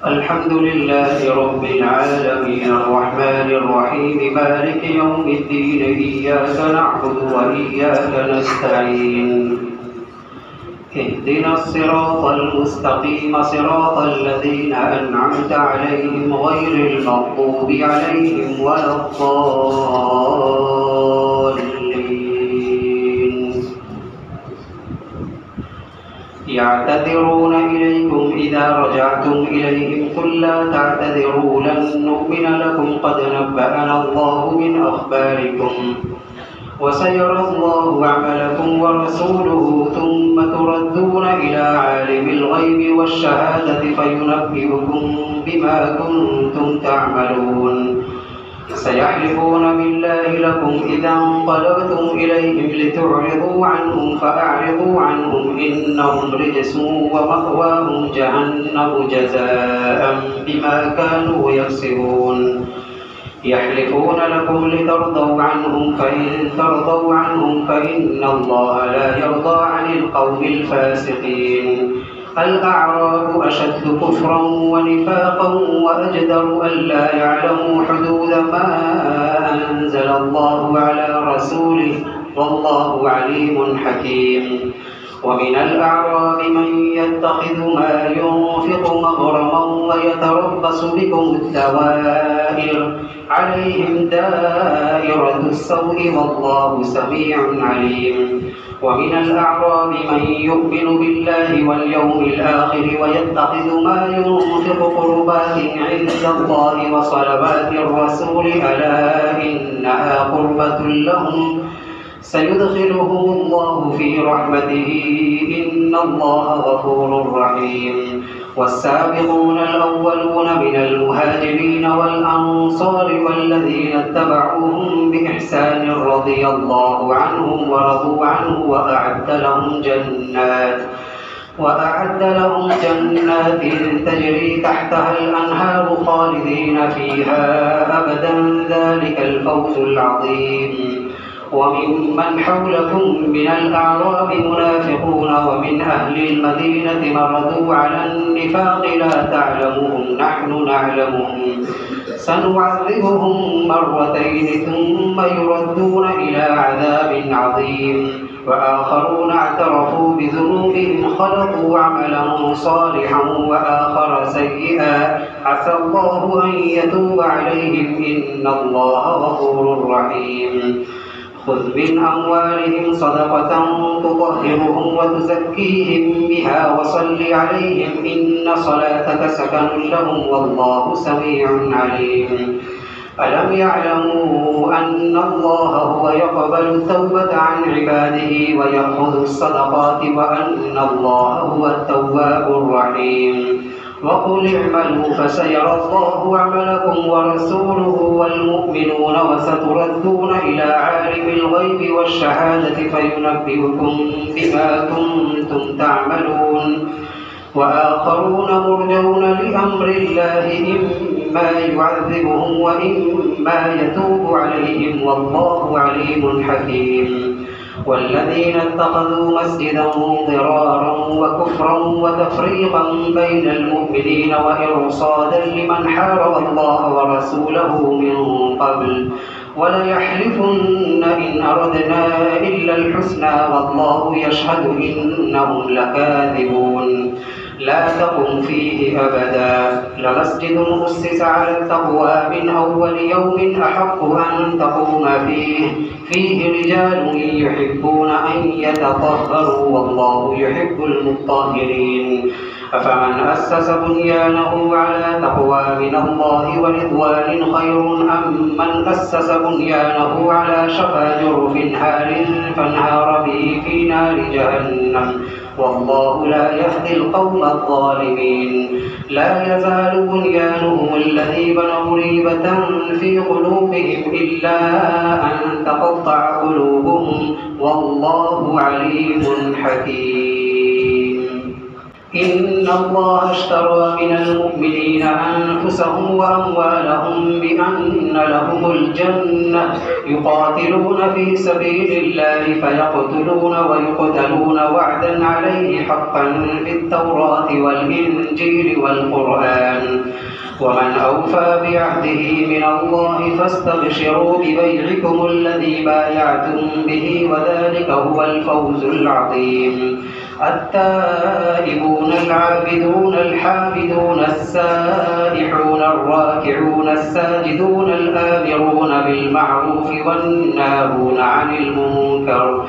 الحمد لله رب العالمين الرحمن الرحيم مالك يوم الدين إياك نعبد وإياك نستعين اهدنا الصراط المستقيم صراط الذين أنعمت عليهم غير المغضوب عليهم ولا الضالين. يعتذرون إليكم إذا رجعتم إليهم قل لا تعتذروا لن نؤمن لكم قد نبأنا الله من أخباركم وسيرى الله عملكم ورسوله ثم تردون إلى عالم الغيب والشهادة فينبئكم بما كنتم تعملون. سيحلفون بالله لكم إذا انقلبتم إليهم لتعرضوا عنهم فأعرضوا عنهم إنهم رجس ومأواهم جهنم جزاء بما كانوا يكسبون. يحلفون لكم لترضوا عنهم فإن ترضوا عنهم فإن الله لا يرضى عن القوم الفاسقين. الأعراب أشد كفرا ونفاقا وأجدر ألا يعلموا حدود ما أنزل الله على رسوله والله عليم حكيم. ومن الأعراب من يتخذ ما ينفق مغرما ويتربص بكم الدوائر عليهم دائرة السوء والله سميع عليم. ومن الأعراب من يؤمن بالله واليوم الآخر ويتخذ ما ينفق قربات عند الله وصلوات الرسول ألا إنها قربة لهم سيدخلهم الله في رحمته إن الله غفور رحيم. والسابقون الأولون من المهاجرين والأنصار والذين اتبعوهم بإحسان رضي الله عنهم ورضوا عنه وأعد لهم جنات تجري تحتها الأنهار خالدين فيها أبدا ذلك الفوز العظيم. وممن حولكم من الأعراب منافقون ومن أهل المدينة مردوا على النفاق لا تعلمهم نحن نعلمهم سنعذبهم مرتين ثم يردون إلى عذاب عظيم. وآخرون اعترفوا بذنوبهم خلقوا عملا صالحا وآخر سيئا عسى الله أن يتوب عليهم إن الله غفور رحيم. خذ من أموالهم صدقة تطهرهم وتزكيهم بها وصل عليهم إن صلاتك سكن لهم والله سميع عليم. ألم يعلموا أن الله هو يقبل التوبة عن عباده ويأخذ الصدقات وأن الله هو التواب الرحيم. وقل اعملوا فسيرى الله عملكم ورسوله والمؤمنون وستردون إلى عالم الغيب والشهادة فينبئكم بما كنتم تعملون. وآخرون مرجون لأمر الله إما يعذبهم وإما يتوب عليهم والله عليم حكيم. والذين اتخذوا مسجدا ضرارا وكفرا وتفريقا بين المؤمنين وإرصادا لمن حارب الله ورسوله من قبل وليحلفن إن أردنا إلا الحسنى والله يشهد إنهم لكاذبون. لا تقم فيه أبدا لمسجد أسس على التقوى من أول يوم أحق أن تقوم فيه رجال يحبون أن يتطهروا والله يحب المطهرين. أفمن أسس بنيانه على تقوى من الله ورضوان خير أم من أسس بنيانه على شفا جرف هار فانهار به في نار جهنم والله لا يهدي القوم الظالمين. لا يزال بنيانهم الذي بنوا ريبة في قلوبهم إلا أن تقطع قلوبهم والله عليم حكيم. إن الله اشترى من المؤمنين أنفسهم وأموالهم بأن لهم الجنة يقاتلون في سبيل الله فيقتلون ويقتلون وعدا عليه حقا في التوراة والإنجيل والقرآن ومن أوفى بعهده من الله فاستبشروا ببيعكم الذي بايعتم به وذلك هو الفوز العظيم. التائبون العابدون الحامدون السائحون الراكعون الساجدون الآمرون بالمعروف والناهون عن المنكر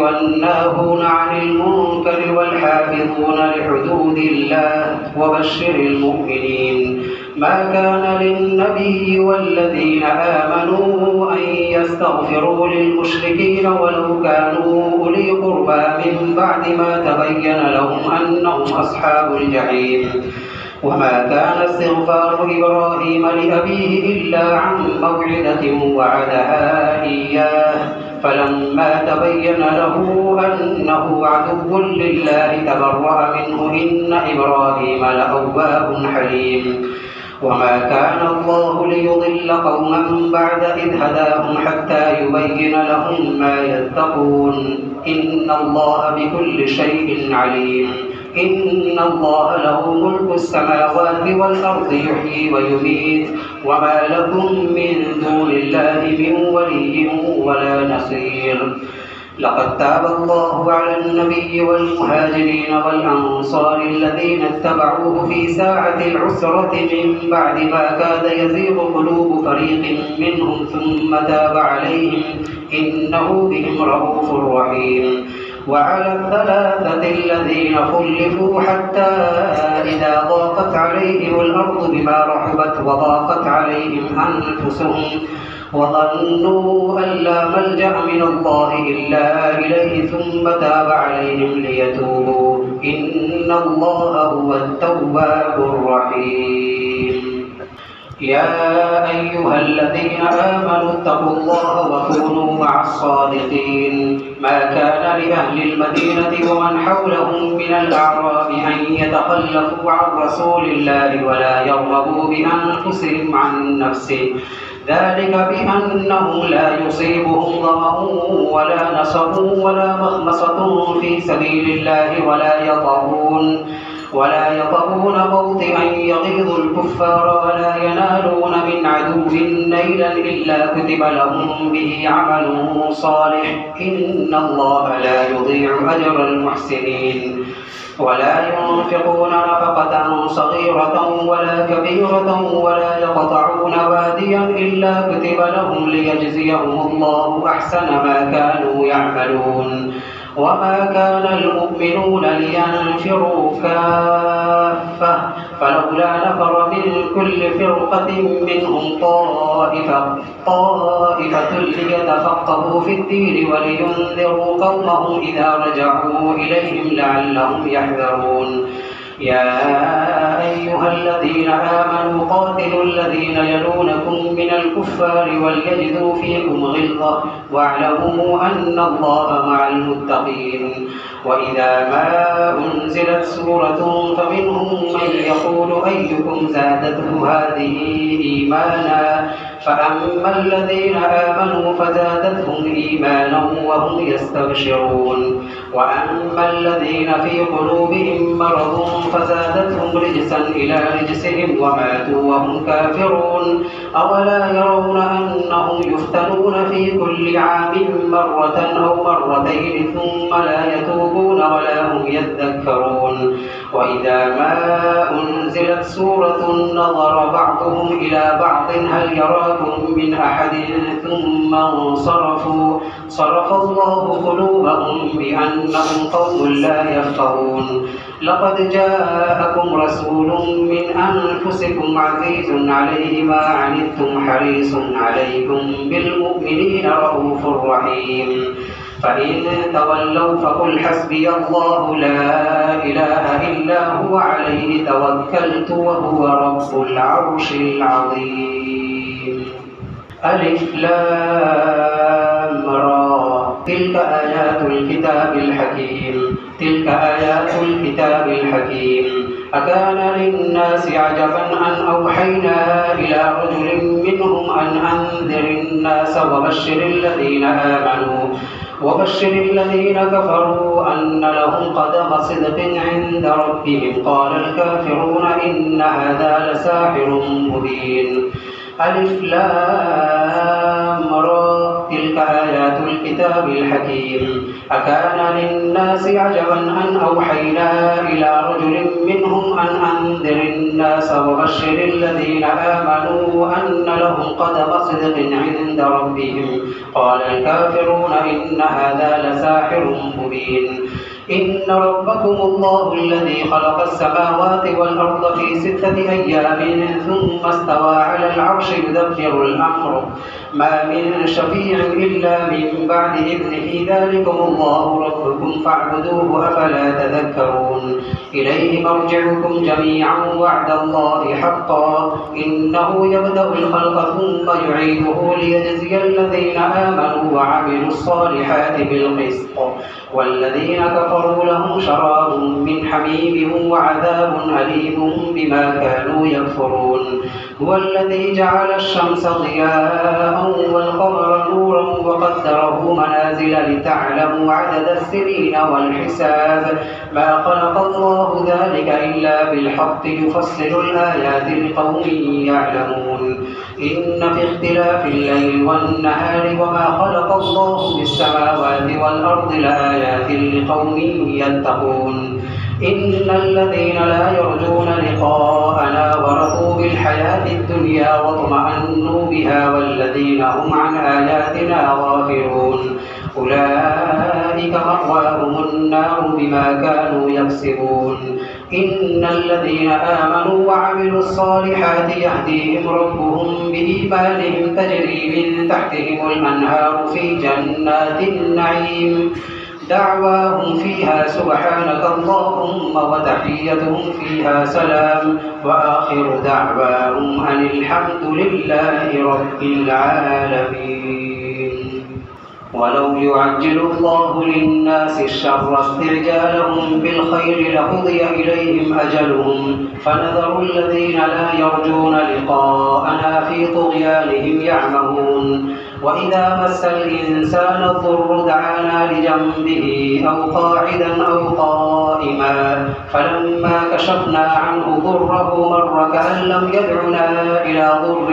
والناهون عن المنكر والحافظون لحدود الله وبشر المؤمنين. ما كان للنبي والذين آمنوا أن يستغفروا للمشركين ولو كانوا أولي قربى من بعد ما تبين لهم أنهم أصحاب الجحيم. وما كان استغفار إبراهيم لأبيه إلا عن موعدة وعدها إياه فلما تبين له أنه عدو لله تبرأ منه إن إبراهيم لأواه حليم. وما كان الله ليضل قوما بعد إذ هداهم حتى يبين لهم ما يتقون إن الله بكل شيء عليم. إن الله له ملك السماوات والأرض يحيي ويميت وما لكم من دون الله من ولي ولا نصير. لقد تاب الله على النبي والمهاجرين والأنصار الذين اتبعوه في ساعة العسرة من بعد ما كاد يزيغ قلوب فريق منهم ثم تاب عليهم إنه بهم رءوف رحيم. وعلى الثلاثة الذين خلفوا حتى إذا ضاقت عليهم الأرض بما رحبت وضاقت عليهم أنفسهم وظنوا أن لا ملجأ من الله إلا إليه ثم تاب عليهم ليتوبوا إن الله هو التواب الرحيم. يا أيها الذين آمنوا اتقوا الله وكونوا مع الصادقين. ما كان لأهل المدينة ومن حولهم من الأعراب أن يتخلفوا عن رسول الله ولا يرغبوا بأنفسهم عن نفسه ذلك بأنهم لا يصيبهم ظمأ ولا نصب ولا مخمصة في سبيل الله ولا يطؤون موطئا يغيظ الكفار ولا ينالون من عدو نيلا إلا كتب لهم به عمل صالح إن الله لا يضيع أجر المحسنين. ولا ينفقون نفقة صغيرة ولا كبيرة ولا يقطعون واديا إلا كتب لهم ليجزيهم الله أحسن ما كانوا يعملون. وما كان المؤمنون لينفروا كافة فلولا نفر من كل فرقة منهم طائفة ليتفقهوا في الدين ولينذروا قومهم إذا رجعوا إليهم لعلهم يحذرون. يا أيها الذين آمنوا قاتلوا الذين يلونكم من الكفار وليجدوا فيكم غلظة واعلموا أن الله مع المتقين. وإذا ما أنزلت سورة فمنهم من يقول أيكم زادته هذه إيمانا فأما الذين آمنوا فزادتهم إيمانا وهم يستبشرون وأما الذين في قلوبهم مرض فزادتهم رجسا إلى رجسهم وماتوا وهم كافرون. أولا يرون أنهم يفتنون في كل عام مرة أو مرتين ثم لا يتوبون ولا هم يذكرون. وإذا ما أنزلت سورة نظر بعضهم إلى بعض هل يراكم من أحد ثم انصرفوا صرف الله قلوبهم بأنهم قوم لا يفقهون. لقد جاءكم رسول من أنفسكم عزيز عليه ما عنتم حريص عليكم بالمؤمنين رؤوف رحيم. فإن تولوا فقل حسبي الله لا إله إلا هو عليه توكلت وهو رب العرش العظيم. ألف لام را تلك آيات الكتاب الحكيم. أكان للناس عجبا أن أوحينا إلى رجل منهم أن أنذر الناس وبشر الذين كفروا أن لهم قدم صدق عند ربهم قال الكافرون إن هذا لساحر مبين. ألف لام را تلك آيات الكتاب الحكيم. أكان للناس عجبا أن أوحينا إلى رجل منهم أن أنذر الناس وبشر الذين آمنوا أن لهم قدم صدق عند ربهم قال الكافرون إن هذا لساحر مبين. إن ربكم الله الذي خلق السماوات والأرض في 6 أيام ثم استوى على العرش يدبر الأمر ما من شفيع إلا من بعد إذنه ذلكم الله ربكم فاعبدوه أفلا تذكرون. إليه مرجعكم جميعا وعد الله حقا إنه يبدأ الخلق ثم يعيده ليجزي الذين آمنوا وعملوا الصالحات بالقسط والذين كفروا لهم شراب من حميم وعذاب أليم بما كانوا يكفرون. هو الذي جعل الشمس ضياء والقمر نورا وقدره منازل لتعلموا عدد السنين والحساب ما خلق الله ذلك إلا بالحق يفصل الآيات لقوم يعلمون. إن في اختلاف الليل والنهار وما خلق الله في السماوات والأرض لآيات لقوم يتقون. إن الذين لا يرجون لقاءنا ورضوا بالحياة الدنيا واطمأنوا بها والذين هم عن آياتنا غافلون أولئك مأواهم النار بما كانوا يكسبون. إن الذين آمنوا وعملوا الصالحات يهديهم ربهم بإيمانهم تجري من تحتهم الأنهار في جنات النعيم دعواهم فيها سبحانك اللهم وتحيتهم فيها سلام وآخر دعواهم أن الحمد لله رب العالمين. ولو يعجل الله للناس الشر استعجالهم بالخير لقضي إليهم أجلهم فنذر الذين لا يرجون لقاءنا في طغيانهم يعمهون. وإذا مس الإنسان الضر دعانا لجنبه أو قاعدا أو قائما فلما كشفنا عنه ضره مر كأن لم يدعنا إلى ضر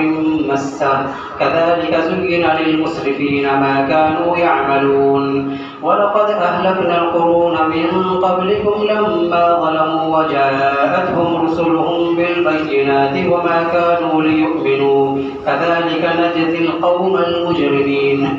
مسه كذلك زين للمسرفين ما كانوا يعملون. ولقد أهلكنا القرون من قبلكم لما ظلموا وجاءتهم رسلهم بالبينات وما كانوا ليؤمنوا كذلك نجزي القوم المجرمين.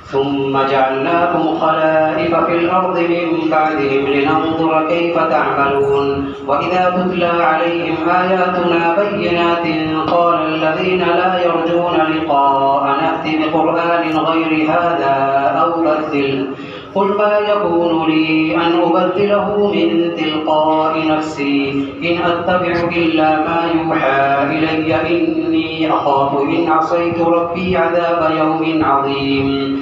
ثم جعلناكم خلائف في الأرض من بعدهم لننظر كيف تعملون. وإذا تتلى عليهم آياتنا بينات قال الذين لا يرجون لقاء نأتي بقرآن غير هذا أو بدل قل ما يكون لي أن أبدله من تلقاء نفسي إن أتبع إلا ما يوحى إلي إني أخاف إن عصيت ربي عذاب يوم عظيم.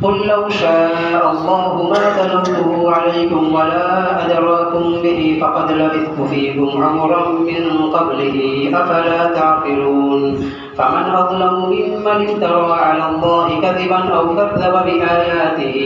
قل لو شاء الله ما تلوته عليكم ولا أدراكم به فقد لبثت فيكم عمرا من قبله أفلا تعقلون. فمن أظلم ممن افترى على الله كذبا أو كذب بآياته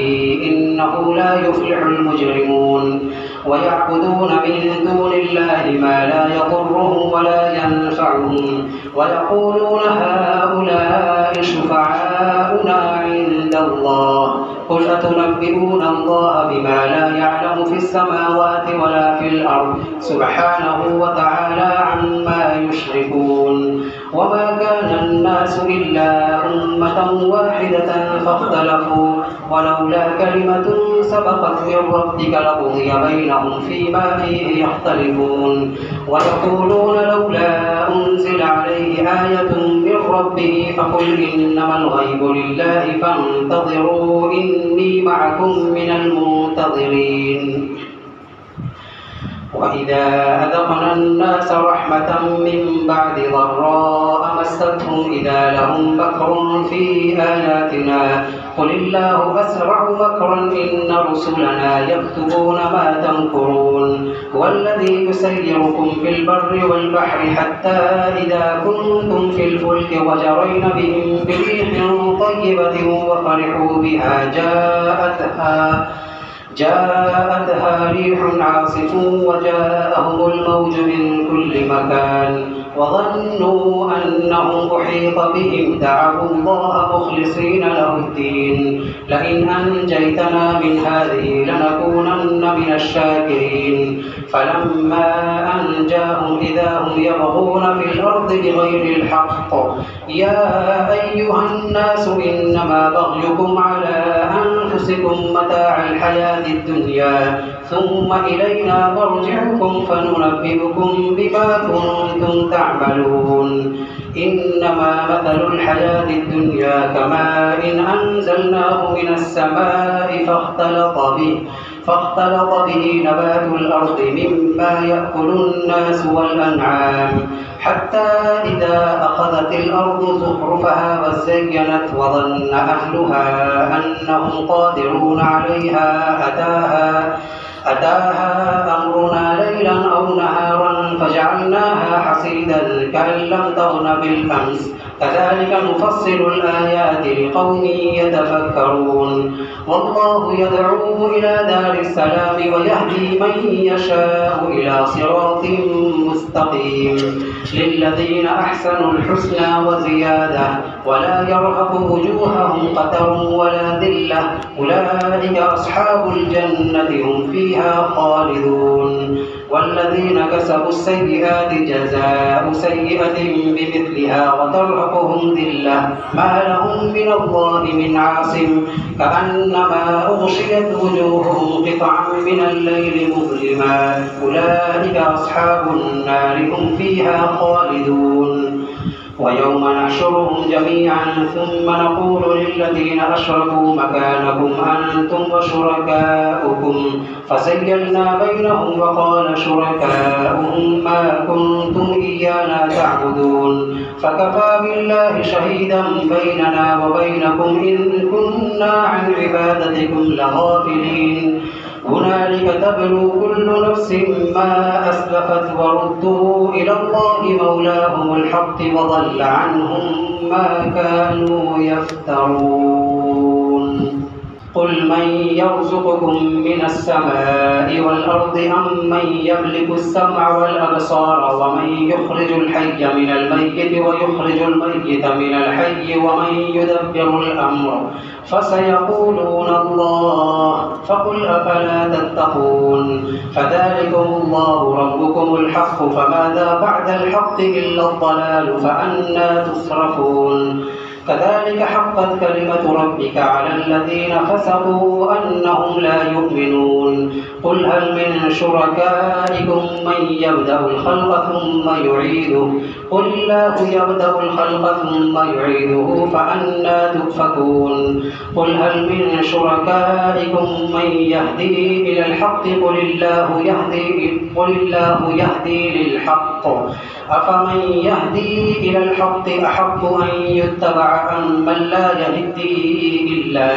إنه لا يفلح المجرمون. ويعبدون من دون الله ما لا يضرهم ولا ينفعهم ويقولون هؤلاء شفعاؤنا عند الله قل أتنبئون الله بما لا يعلم في السماوات ولا في الأرض سبحانه وتعالى عما يشركون. وما كان الناس إلا أمة واحدة فاختلفوا ولولا كلمة سبقت من ربك لقضي بينهم فيما فيه يختلفون. ويقولون لولا أنزل عليه آية من ربه فقل إنما الغيب لله فانتظروا إني معكم من المنتظرين. وإذا أذقنا الناس رحمة من بعد ضراء مستهم إذا لهم مكر في آياتنا قل الله أسرع مكرا إن رسلنا يكتبون ما تمكرون هو الذي يسيركم في البر والبحر حتى إذا كنتم في الفلك وجرين بهم بريح طيبة وفرحوا بها جاءتها ريح عاصف وجاءهم الموج من كل مكان وظنوا أنهم أحيط بهم دعوا الله مخلصين له الدين لئن أنجيتنا من هذه لنكونن من الشاكرين فلما أنجاهم إذا هم يبغون في الأرض بغير الحق يا أيها الناس إنما بغيكم على أنفسكم متاع الحياة الدنيا ثم إلينا مرجعكم فننبئكم بما كنتم تعملون إنما مثل الحياة الدنيا كماء أنزلناه من السماء فاختلط به نبات الأرض مما يأكل الناس والأنعام حتى إذا أخذت الأرض زخرفها وزينت وظن أهلها أنهم قادرون عليها أتاها أمرنا ليلا أو نهارا فجعلناها حصيدا كأن لم تغن بالأمس كذلك نفصل الآيات لقوم يتفكرون والله يدعو إلى دار السلام ويهدي من يشاء إلى صراط مستقيم للذين أحسنوا الحسنى وزيادة ولا يرهق وجوههم قتر ولا ذلة أولئك أصحاب الجنة هم فيها خالدون والذين كسبوا السيئات جزاء سيئة بمثلها وترهقهم ذلة ما لهم من الله من عاصم كأنما أغشيت وجوههم قطعا من الليل مظلما أولئك أصحاب النار هم فيها خالدون ويوم نحشرهم جميعا ثم نقول للذين أشركوا مكانكم أنتم وشركاؤكم فزيلنا بينهم وقال شركاؤهم ما كنتم إيانا تعبدون فكفى بالله شهيدا بيننا وبينكم إن كنا عن عبادتكم لغافلين هنالك تبلو كل نفس ما أسلفت وردوا إلى الله مولاهم الحق وضل عنهم ما كانوا يفترون قل من يرزقكم من السماء والأرض أم من يملك السمع والأبصار ومن يخرج الحي من الميت ويخرج الميت من الحي ومن يدبر الأمر فسيقولون الله فقل أفلا تتقون فذلكم الله ربكم الحق فماذا بعد الحق إلا الضلال فأنى تصرفون كذلك حقت كلمة ربك على الذين فسقوا أنهم لا يؤمنون قل هل من شركائكم من يبدأ الخلق ثم يعيده قل الله يبدأ الخلق ثم يعيده فأنى تؤفكون قل هل من شركائكم من يهدي إلى الحق قل الله يهدي للحق أفمن يهدي إلى الحق أحق أن يتبع أم من لا يهدي إلا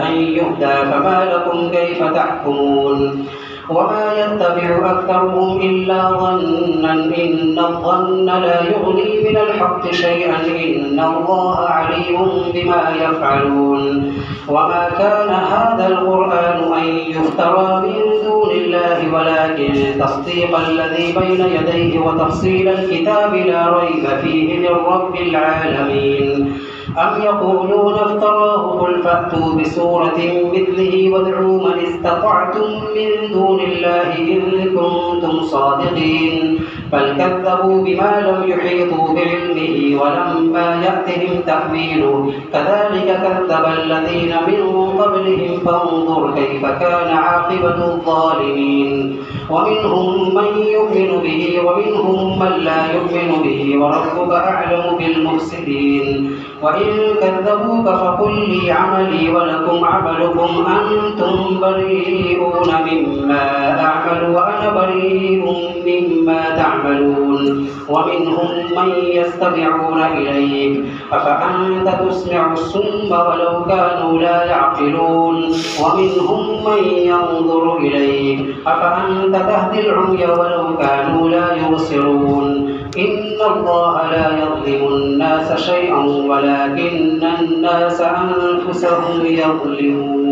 أن يهدى فما لكم كيف تحكمون وما يتبع أكثرهم إلا ظنا إن الظن لا يغني من الحق شيئا إن الله عليم بما يفعلون وما كان هذا القرآن أن يفترى من دون الله ولكن تصديق الذي بين يديه وتفصيل الكتاب لا ريب فيه من رب العالمين أم يقولون افتراه قل فأتوا بسورة مثله وادعوا من استطعتم من دون الله إن كنتم صادقين بل كذبوا بما لم يحيطوا بعلمه ولما يأتهم تأويله كذلك كذب الذين من قبلهم فانظر كيف كان عاقبة الظالمين ومنهم من يؤمن به ومنهم من لا يؤمن به وربك أعلم بالمفسدين وإن كذبوك فقل لي عملي ولكم عملكم أنتم بريئون مما أعمل وأنا بريء مما تعملون ومنهم من يستمعون إليك أفأنت تسمع الصم ولو كانوا لا يعقلون ومنهم من ينظر إليك أفأنت تهدي العمي ولو كانوا لا يبصرون إن الله لا يظلم الناس شيئا ولكن الناس أنفسهم يظلمون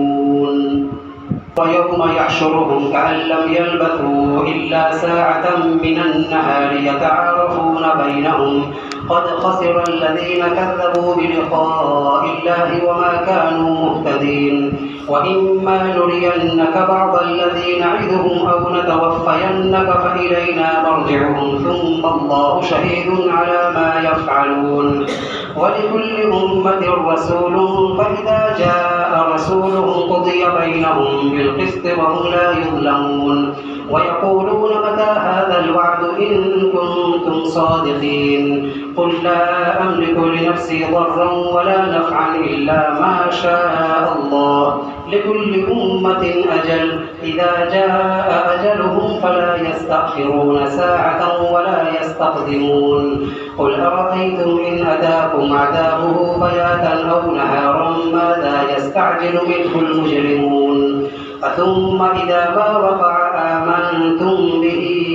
ويوم يحشرهم كأن لم يلبثوا إلا ساعة من النهار يتعارفون بينهم قد خسر الذين كذبوا بلقاء الله وما كانوا مهتدين وإما نرينك بعض الذي نعدهم أو نتوفينك فإلينا مرجعهم ثم الله شهيد على ما يفعلون ولكل أمة رسول فإذا جاء رسولهم قضي بينهم بالقسط وهم لا يظلمون ويقولون متى هذا الوعد إن كنتم صادقين قل لا أملك لنفسي ضرا ولا نفعا إلا ما شاء الله لكل أمة أجل إذا جاء أجلهم فلا يستأخرون ساعة ولا يستقدمون قل أرأيتم إن أتاكم عذابه بياتا أو نهارا ماذا يستعجل منه المجرمون ثم إذا ما وقع آمنتم به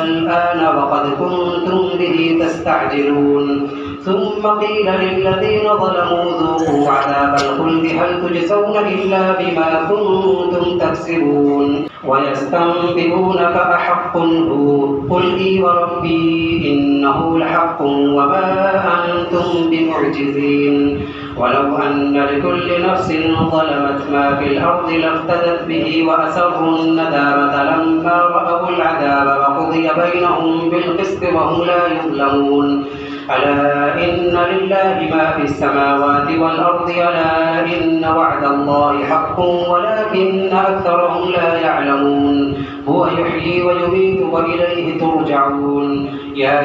الآن وقد كنتم به تستعجلون ثم قيل للذين ظلموا ذوقوا عذاب الخلد هل تجزون إلا بما كنتم تكسبون ويستنبئونك أحق هو قل إي وربي إنه لحق وما أنتم بمعجزين ولو أن لكل نفس ظلمت ما في الأرض لافتدت به وأسروا الندامة لما رأوا العذاب وقضي بينهم بالقسط وهم لا يظلمون ألا إن لله ما في السماوات والأرض ألا إن وعد الله حق ولكن أكثرهم لا يعلمون هو يحيي ويميت وإليه ترجعون يا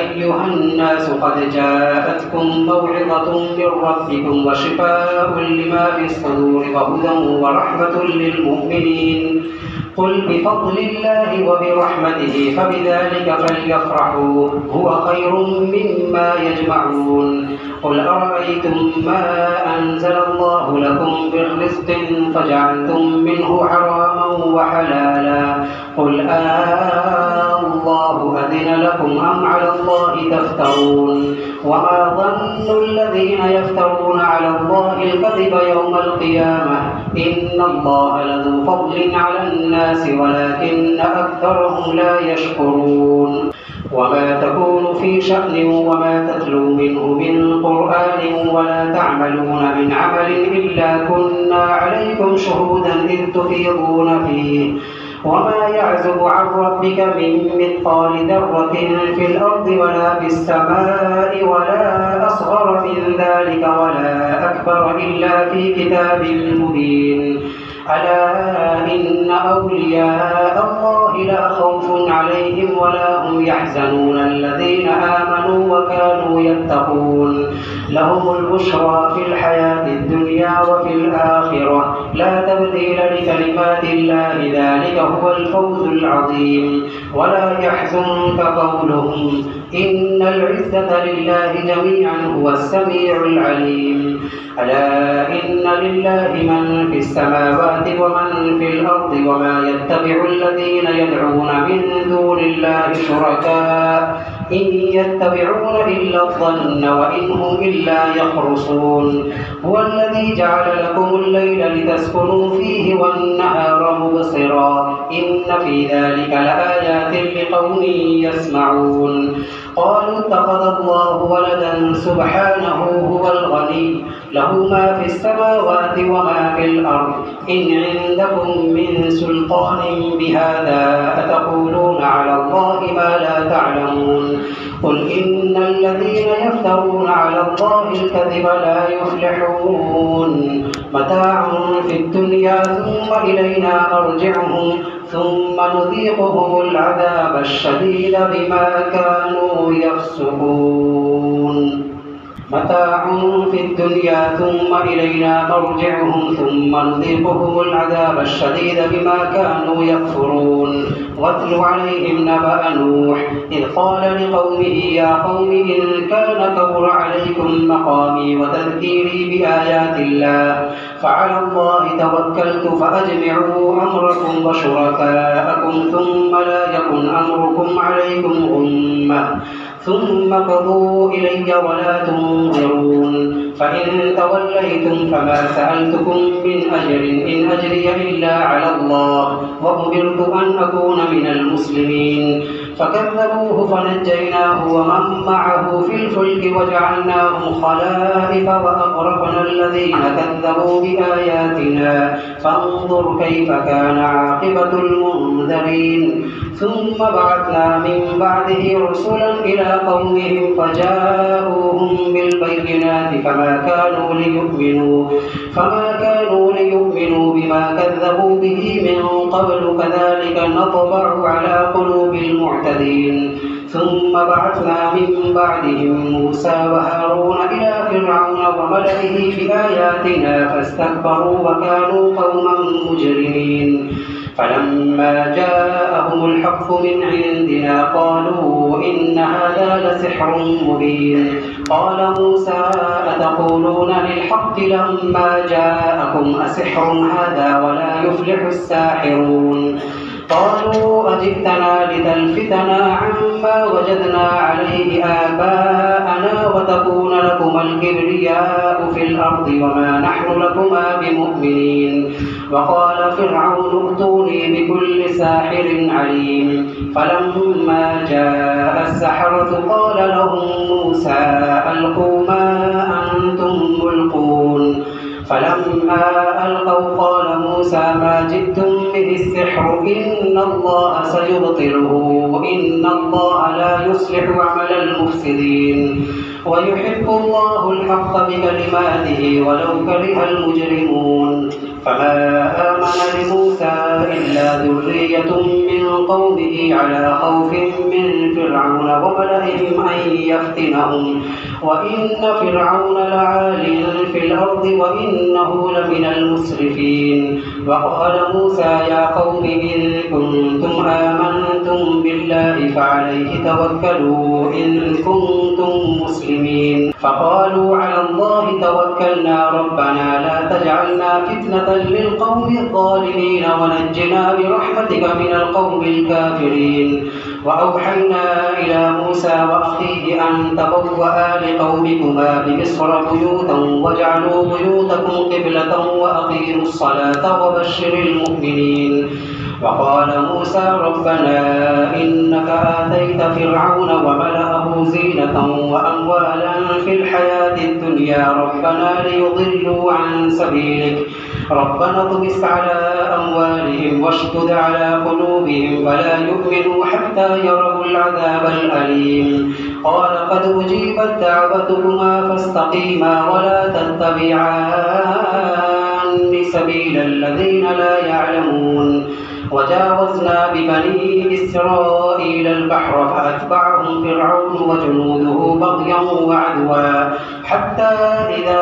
أيها الناس قد جاءتكم موعظة من ربكم وشفاء لما في الصدور وهدى ورحمة للمؤمنين قل بفضل الله وبرحمته فبذلك فليفرحوا هو خير مما يجمعون قل أرأيتم ما أنزل الله لكم من رزق فجعلتم منه حراما وحلالا قل الله أذن لكم أم على الله تفترون وما ظن الذين يفترون على الله الكذب يوم القيامة إن الله لذو فضل على الناس ولكن أكثرهم لا يشكرون وما تكون في شأن وما تتلو منه من قرآن ولا تعملون من عمل إلا كنا عليكم شهودا إذ تفيضون فيه وما يعزب عن ربك من مثقال ذرة في الأرض ولا في السماء ولا أصغر من ذلك ولا أكبر إلا في كتاب مبين ألا إن أولياء الله لا خوف عليهم ولا هم يحزنون الذين آمنوا وكانوا يتقون لهم البشرى في الحياة الدنيا وفي الآخرة لا تبديل لكلمات الله ذلك هو الفوز العظيم ولا يحزنك قولهم إن العزة لله جميعا هو السميع العليم ألا إن لله من في السماوات ومن في الأرض وما يتبع الذين يدعون من دون الله شركاء إن يتبعون إلا الظن وإن هم إلا يخرصون هو الذي جعل لكم الليل لتسكنوا فيه والنهار مبصرا إن في ذلك لآيات لقوم يسمعون قالوا اتخذ الله ولدا سبحانه هو الغني له ما في السماوات وما في الأرض إن عندكم من سلطان بهذا أتقولون على الله ما لا تعلمون قل إن الذين يفترون على الله الكذب لا يفلحون متاع في الدنيا ثم إلينا مرجعهم ثم نذيقهم العذاب الشديد بما كانوا يفسقون متاع في الدنيا ثم إلينا مرجعهم ثم نذيقهم العذاب الشديد بما كانوا يكفرون. واتل عليهم نبأ نوح إذ قال لقومه يا قوم إن كان كبر عليكم مقامي وتذكيري بآيات الله فعلى الله توكلت فأجمعوا أمركم وشركاءكم ثم لا يكن أمركم عليكم غمة ثم قضوا إلي ولا تنظرون. فإن توليتم فما سألتكم من أجر إن أجري إلا على الله وأمرت أن أكون من المسلمين. فكذبوه فنجيناه ومن معه في الفلك وجعلناهم خلائف وأغرقنا الذين كذبوا بآياتنا فانظر كيف كان عاقبة المنذرين. ثم بعثنا من بعده رسلا إلى قومهم فجاءوهم بالبينات فما كانوا ليؤمنوا بما كذبوا به من قبل كذلك نطبع على قلوب المعتدين. ثم بعثنا من بعدهم موسى وهارون إلى فرعون وملئه بآياتنا فاستكبروا وكانوا قوما مجرمين. فلما جاءهم الحق من عندنا قالوا إن هذا لسحر مبين. قال موسى أتقولون للحق لما جاءكم أسحر هذا ولا يفلح الساحرون. قالوا أجئتنا لتلفتنا عما وجدنا عليه آباءنا وتكون لكما الكبرياء في الأرض وما نحن لكما بمؤمنين. وقال فرعون ائتوني بكل ساحر عليم. فلما جاء السحرة قال لهم موسى ألقوا ما أنتم ملقون. فلما ألقوا قال موسى ما جئتم به السحر إن الله سيبطله إن الله لا يصلح عمل المفسدين ويحب الله الحق بكلماته ولو كره المجرمون. فما آمن لموسى إلا ذرية من قومه على خوف من فرعون وملئهم أن يفتنهم وإن فرعون لعال في الأرض وإنه لمن المسرفين. وقال موسى يا قوم إن كنتم آمنتم بالله فعليه توكلوا إن كنتم مسلمين. فقالوا على الله توكلنا ربنا لا تجعلنا فتنة للقوم الظالمين ونجنا برحمتك من القوم الكافرين. وأوحينا إلى موسى وأخيه أن تبوأ لقومكما بمصر بيوتا واجعلوا بيوتكم قبلة وأقيموا الصلاة وبشر المؤمنين. وقال موسى ربنا إنك آتيت فرعون وملأه زينة وأموالا في الحياة الدنيا ربنا ليضلوا عن سبيلك ربنا اطمس على أموالهم واشدد على قلوبهم فلا يؤمنوا حتى يروا العذاب الأليم. قال قد أجيبت دعوتكما فاستقيما ولا تتبعان سبيل الذين لا يعلمون. وجاوزنا ببني إسرائيل البحر فأتبعهم فرعون وجنوده بغيا وعدوا حتى إذا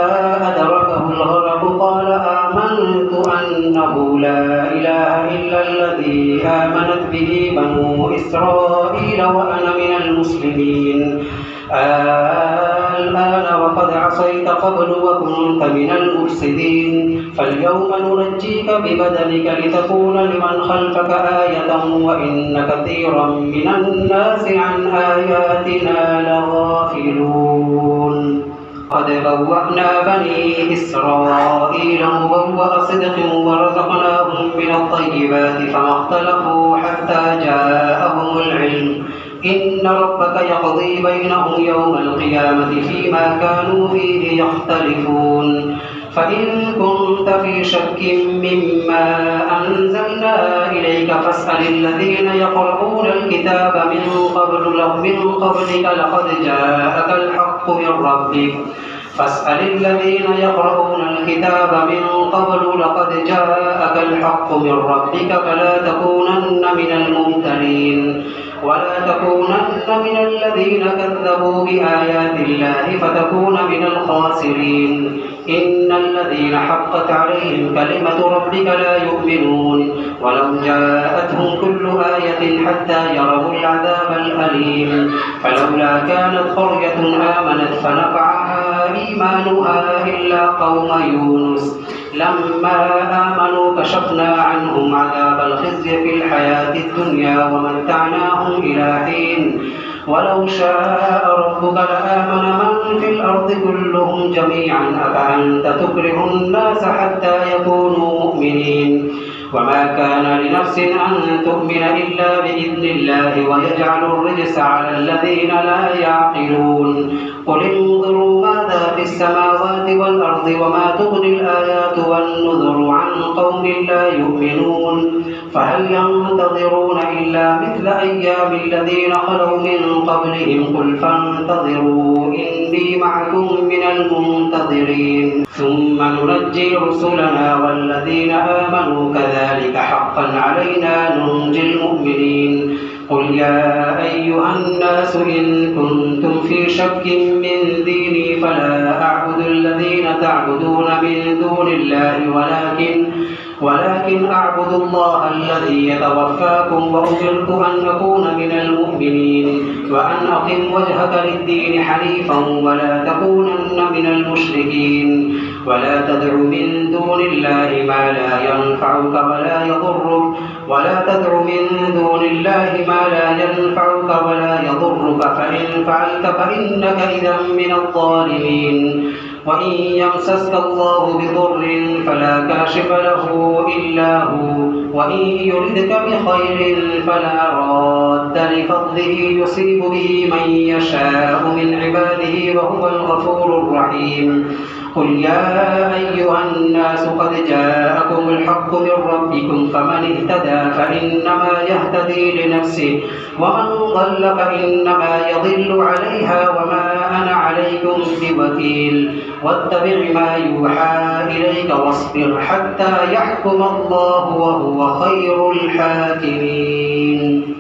أدركه الغرق قال آمنت أنه لا إله إلا الذي آمنت به بنو إسرائيل وأنا من المسلمين. الآن وقد عصيت قبل وكنت من المفسدين فاليوم ننجيك ببدنك لتكون لمن خلفك آية وإن كثيرا من الناس عن آياتنا لغافلون. قد بوأنا بني إسرائيل مبوأ صدق ورزقناهم من الطيبات فما اختلفوا حتى جاءهم العلم إن ربك يقضي بينهم يوم القيامة فيما كانوا فيه يختلفون. فإن كنت في شك مما أنزلنا إليك فاسأل الذين يقرؤون الكتاب من قبلك لقد جاءك الحق من ربك فاسأل الذين يقرؤون الكتاب من قبل لقد جاءك الحق من ربك فلا تكونن من الممترين. ولا تكونن من الذين كذبوا بآيات الله فتكون من الخاسرين. إن الذين حقت عليهم كلمة ربك لا يؤمنون ولو جاءتهم كل آية حتى يروا العذاب الأليم. فلولا كانت قرية آمنت فنفعها إيمانها إلا قوم يونس لما آمنوا كشفنا عنهم عذاب الخزي في الحياة الدنيا ومتعناهم إلى حين. ولو شاء ربك لآمن من في الأرض كلهم جميعا أفأنت تكره الناس حتى يكونوا مؤمنين. وما كان لنفس أن تؤمن إلا بإذن الله ويجعل الرجس على الذين لا يعقلون. قل انظروا ماذا في السماوات والأرض وما تغني الآيات والنذر عن قوم لا يؤمنون. فهل ينتظرون إلا مثل أيام الذين خلوا من قبلهم قل فانتظروا إني معكم من المنتظرين ثم ننجي رسلنا والذين آمنوا كذلك حقا علينا ننجي المؤمنين. قل يا أيها الناس إن كنتم في شك من ديني فلا أعبد الذين تعبدون من دون الله ولكن أعبد الله الذي يتوفاكم وأمرت أن أكون من المؤمنين وأن أقم وجهك للدين حنيفا ولا تكونن من المشركين. ولا تدع من دون الله ما لا ينفعك ولا يضرك فإن فعلت فإنك إذا من الظالمين. وإن يمسسك الله بضر فلا كاشف له إلا هو وإن يردك بخير فلا راد لفضله يصيب به من يشاء من عباده وهو الغفور الرحيم. قل يا أيها الناس قد جاءكم الحق من ربكم فمن اهتدى فإنما يهتدي لنفسه ومن ضل فإنما يضل عليها وما أنا عليكم بوكيل. واتبع ما يوحى إليك واصبر حتى يحكم الله وهو خير الحاكمين.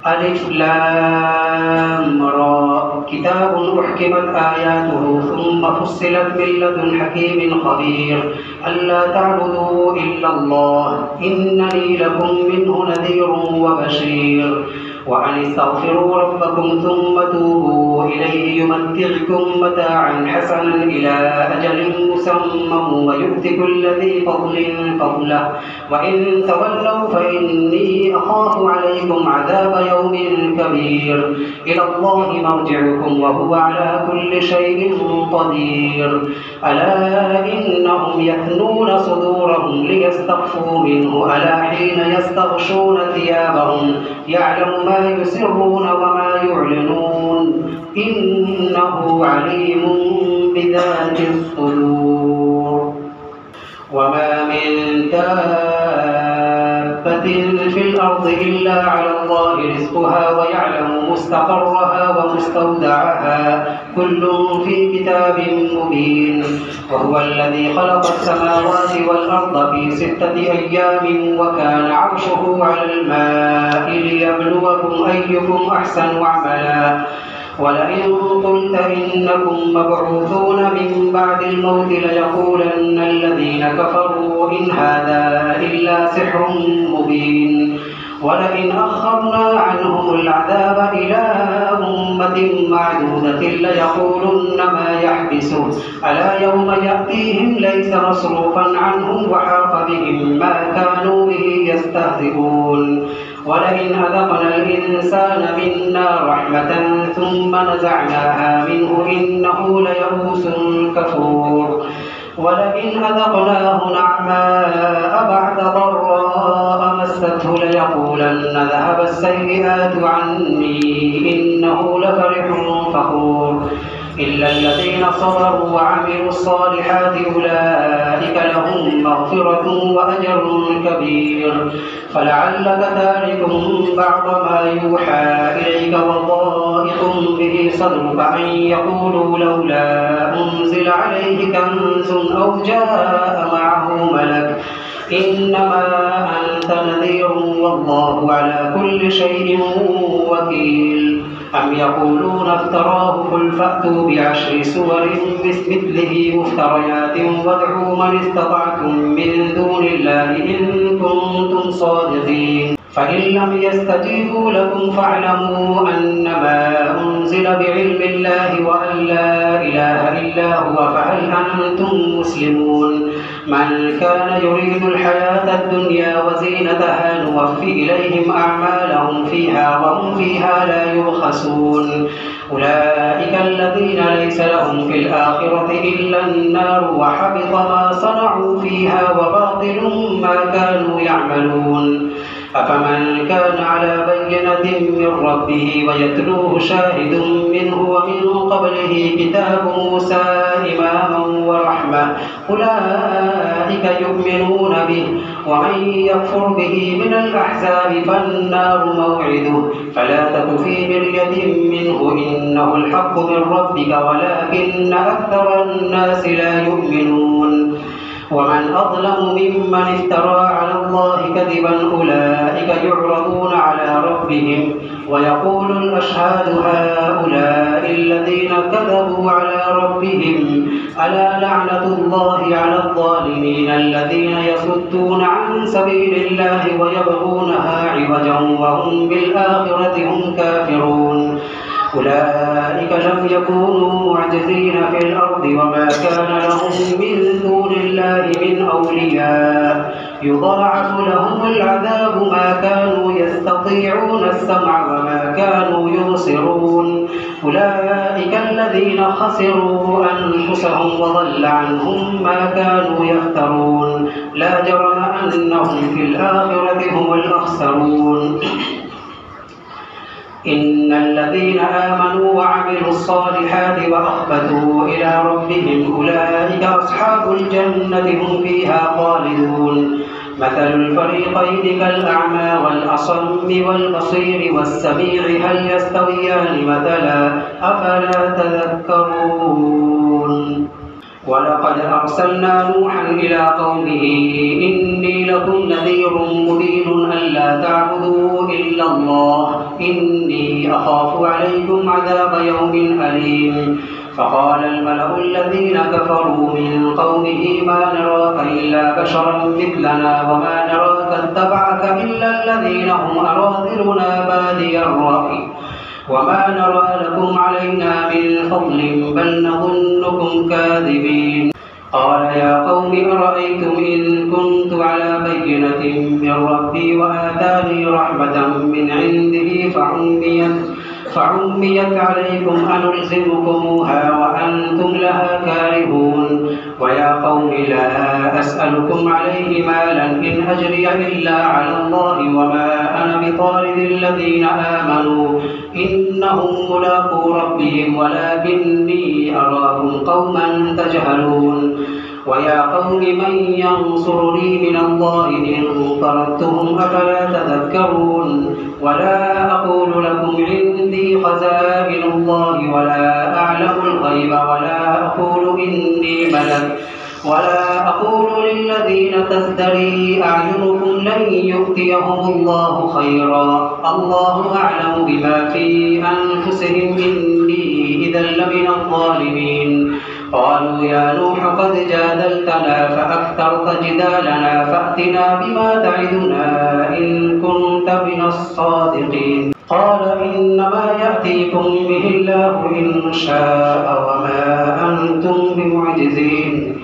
ألف لام را كتاب أحكمت آياته ثم فصلت من لدن حكيم خبير ألا تعبدوا إلا الله إنني لكم منه نذير وبشير. وأن استغفروا ربكم ثم توبوا إليه يمتعكم متاعا حسنا إلى أجل مسمى ويؤت كل ذي فضل فضله وإن تولوا فإني أخاف عليكم عذاب يوم كبير. إلى الله مرجعكم وهو على كل شيء قدير. ألا إنهم يثنون صدورهم ليستخفوا منه ألا حين يستغشون ثيابهم يعلم ما يسرون وما يعلنون إنه عليم بذات الصدور. وما من دابة في الأرض إلا على الله رزقها ويعلم مستقرها ومستودعها كل في كتاب مبين. وهو الذي خلق السماوات والأرض في 6 أيام وكان عرشه على الماء ليبلوكم أيكم أحسن عملا. ولئن قلت إنكم مبعوثون من بعد الموت ليقولن الذين كفروا إن هذا إلا سحر مبين. ولئن أخرنا عنهم العذاب إلى أمة معدودة ليقولن ما يحبسه ألا يوم يأتيهم ليس مصروفا عنهم وحاق بهم ما كانوا به يستهزئون. ولئن أذقنا الإنسان منا رحمة ثم نزعناها منه إنه ليئوس كفور. ولئن أذقناه نعماء بعد ضراء مسته ليقولن ذهب السيئات عني إنه لفرح فخور. إلا الذين صبروا وعملوا الصالحات أولئك لهم مغفرة وأجر كبير. فلعلك تارك بعض ما يوحى إليك وضائق به صدرك أن يقولوا لولا أنزل عليه كنز أو جاء معه ملك إنما أنت نذير والله على كل شيء وكيل. أم يقولون افتراه قل فأتوا بعشر سور مثله مفتريات وادعوا من استطعتم من دون الله إن كنتم صادقين. فإن لم يستجيبوا لكم فاعلموا أنما أنزل بعلم الله وأن لا إله إلا هو فهل أنتم مسلمون. من كان يريد الحياة الدنيا وزينتها نوفي إليهم أعمالهم فيها وهم فيها لا يبخسون. أولئك الذين ليس لهم في الآخرة إلا النار وحبط ما صنعوا فيها وباطل ما كانوا يعملون. أفمن كان على بينة من ربه ويتلوه شاهد منه ومن قبله كتاب موسى إماما ورحمة أولئك يؤمنون به ومن يكفر به من الأحزاب فالنار موعده فلا تك في مرية منه إنه الحق من ربك ولكن أكثر الناس لا يؤمنون. ومن أظلم ممن افترى على الله كذبا أولئك يعرضون على ربهم ويقول الأشهاد هؤلاء الذين كذبوا على ربهم ألا لعنة الله على الظالمين الذين يصدون عن سبيل الله ويبغونها عوجا وهم بالآخرة هم كافرون. أولئك لم يكونوا معجزين في الأرض وما كان لهم من دون الله من أولياء يضاعف لهم العذاب ما كانوا يستطيعون السمع وما كانوا يبصرون. أولئك الذين خسروا أنفسهم وضل عنهم ما كانوا يفترون. لا جرم أنهم في الآخرة هم الأخسرون. إن الذين آمنوا وعملوا الصالحات وأخبتوا إلى ربهم أولئك أصحاب الجنة هم فيها خالدون. مثل الفريقين كالأعمى والأصم والبصير والسميع هل يستويان مثلا أفلا تذكرون. ولقد أرسلنا نوحا إلى قومه إني لكم نذير مبين ألا تعبدوا إلا الله إني أخاف عليكم عذاب يوم أليم. فقال الملأ الذين كفروا من قومه ما نراك إلا بشرا مثلنا وما نراك اتبعك إلا الذين هم أراذلنا بادي الرأي وما نرى لكم علينا من فضل بل نظنكم كاذبين. قال يا قوم أرأيتم إن كنت على بينة من ربي وآتاني رحمة من عنده فعميت عليكم أنلزمكموها وأنتم لها كارهون. ويا قوم لا أسألكم عليه مالا إن أجري إلا على الله وما أنا بطارد الذين آمنوا إنهم ملاقو ربهم ولكني أراكم قوما تجهلون. ويا قوم من ينصرني من الله إن طردتهم أفلا تذكرون. ولا أقول لكم عندي خزائن الله ولا أعلم الغيب ولا أقول إني ملك ولا أقول للذين تزدري أعينكم لن يؤتيهم الله خيرا الله أعلم بما في أنفسهم إني إذا لمن الظالمين. قالوا يا نوح قد جادلتنا فأكثرت جدالنا فأتنا بما تعدنا إن كنت من الصادقين. قال إنما يأتيكم به الله إن شاء وما أنتم بمعجزين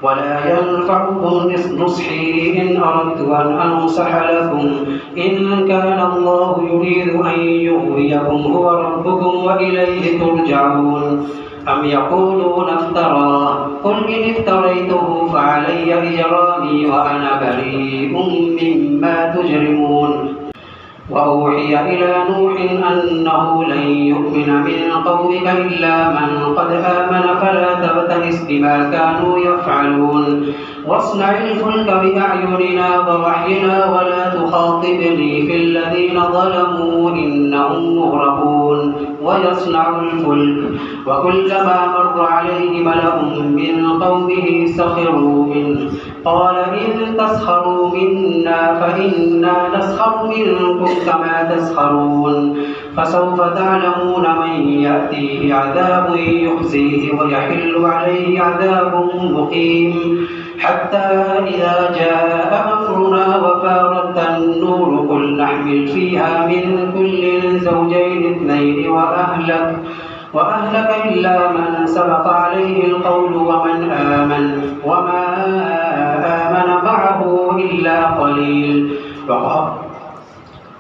ولا ينفعكم نصحي إن أردت أن أنصح لكم إن كان الله يريد أن يغويكم هو ربكم وإليه ترجعون. أم يقولون افتراه قل إن افتريته فعلي إجرامي وأنا بريء مما تجرمون. وأوحي إلى نوح أنه لن يؤمن من قومك إلا من قد آمن فلا تبتئس بما كانوا يفعلون. واصنع الفلك بأعيننا ووحينا ولا تخاطبني في الذين ظلموا إنهم مغرقون. ويصنع الفلك وكلما مر عليه ملأ من قومه سخروا منه قال إن تسخروا منا فإنا نسخر منكم كما تسخرون فسوف تعلمون من يأتيه عذاب يخزيه ويحل عليه عذاب مقيم حتى إذا جاء أمرنا وفارت النور قل نحمل فيها من كل زوجين اثنين وأهلك إلا من سبق عليه القول وما آمن معه إلا قليل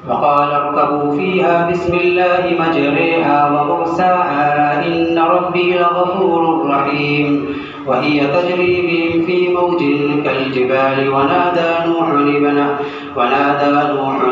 وقال اركبوا فيها بسم الله مجريها ومرساها إن ربي لغفور رحيم وهي تجري بهم في موج كالجبال ونادى نوح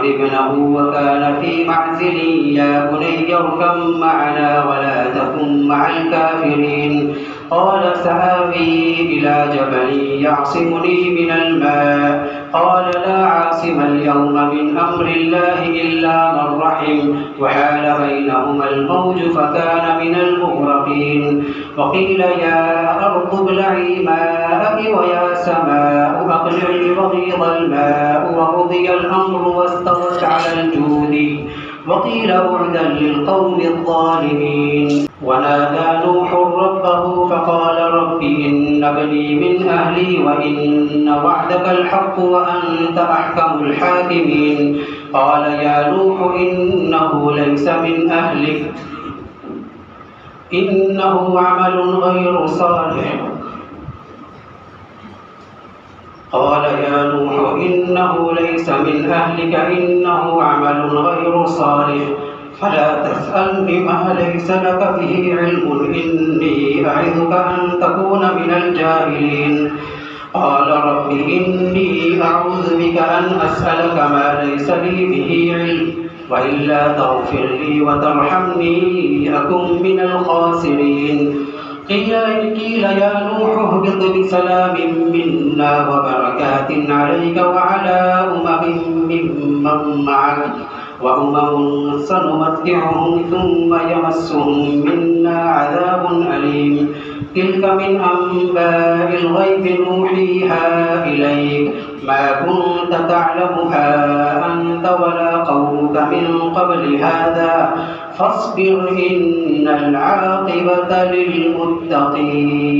ابنه وكان في معزل يا بني اركب معنا ولا تكن مع الكافرين قال سآوي إلى جبل يعصمني من الماء قال لا عاصم اليوم من أمر الله إلا من رحم وحال بينهما الموج فكان من المغرقين وقيل يا أرض ابلعي ماءك ويا سماء أقلعي وغيض الماء وقضي الأمر واستوت على الجود وقيل بعدا للقوم الظالمين ونادى نوح ربه فقال رب إن ابني من أهلي وإن وعدك الحق وأنت أحكم الحاكمين قال يا نوح إنه ليس من أهلك إنه عمل غير صالح قال يا نوح إنه ليس من أهلك إنه عمل غير صالح فلا تسألني ما ليس لك به علم إني أعظك أن تكون من الجاهلين قال رب إني أعوذ بك أن أسألك ما ليس لي به علم وإلا تغفر لي وترحمني أكن من الخاسرين قيل يا نوح اهبط بسلام منا وبركات عليك وعلى ممن معك وأمم سنمتعهم ثم يمسهم منا عذاب أليم تلك من أنباء الغيب نوحيها إليك ما كنت تعلمها أنت ولا قومك من قبل هذا فاصبر إن العاقبة للمتقين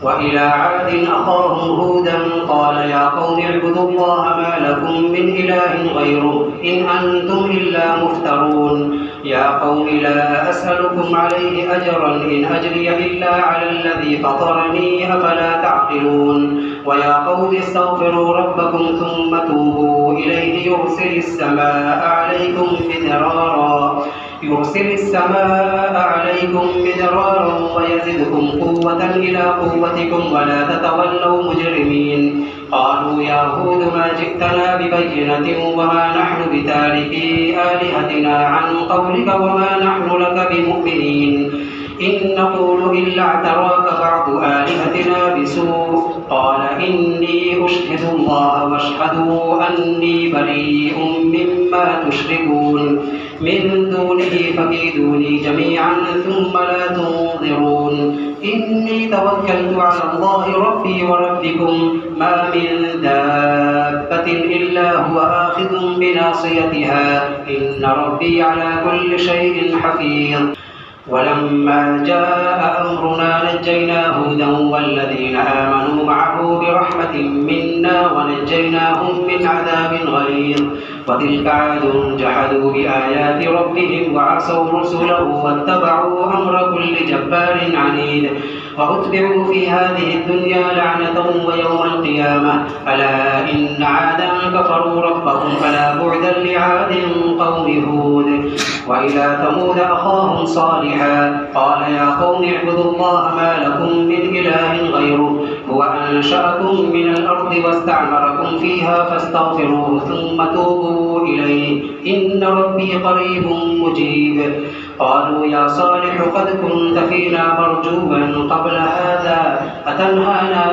وإلى عاد أخاهم هودا قال يا قوم اعبدوا الله ما لكم من إله غيره إن أنتم إلا مفترون يا قوم لا أسألكم عليه أجرا إن أجري إلا على الذي فطرني أفلا تعقلون ويا قوم استغفروا ربكم ثم توبوا إليه يرسل السماء عليكم مدرارا ويزدكم قوة إلى قوتكم ولا تتولوا مجرمين قالوا يا هود ما جئتنا ببينة وما نحن بتاركي آلهتنا عن قولك وما نحن لك بمؤمنين إن نقول إلا اعتراك بعض آلهتنا بسوء قال إني أشهد الله واشهدوا أني بريء مما تشركون من دونه فكيدوني جميعا ثم لا تنظرون إني توكلت على الله ربي وربكم ما من دابة إلا هو آخذ بناصيتها إن ربي على كل شيء حفيظ ولما جاء أمرنا نجينا هودا والذين آمنوا معه برحمة منا ونجيناهم من عذاب غليظ وتلك عاد جحدوا بآيات ربهم وعصوا رسله واتبعوا أمر كل جبار عنيد وأتبعوا في هذه الدنيا لعنة ويوم القيامة ألا إن عادا كفروا ربهم فلا بعدا لعاد قوم هود وإلى ثمود أخاهم صالحا قال يا قوم اعبدوا الله ما لكم من إله غيره هو أنشأكم من الأرض واستعمركم فيها فاستغفروه ثم توبوا إليه إن ربي قريب مجيب قالوا يا صالح قد كنت فينا مرجوا قبل هذا أتنهانا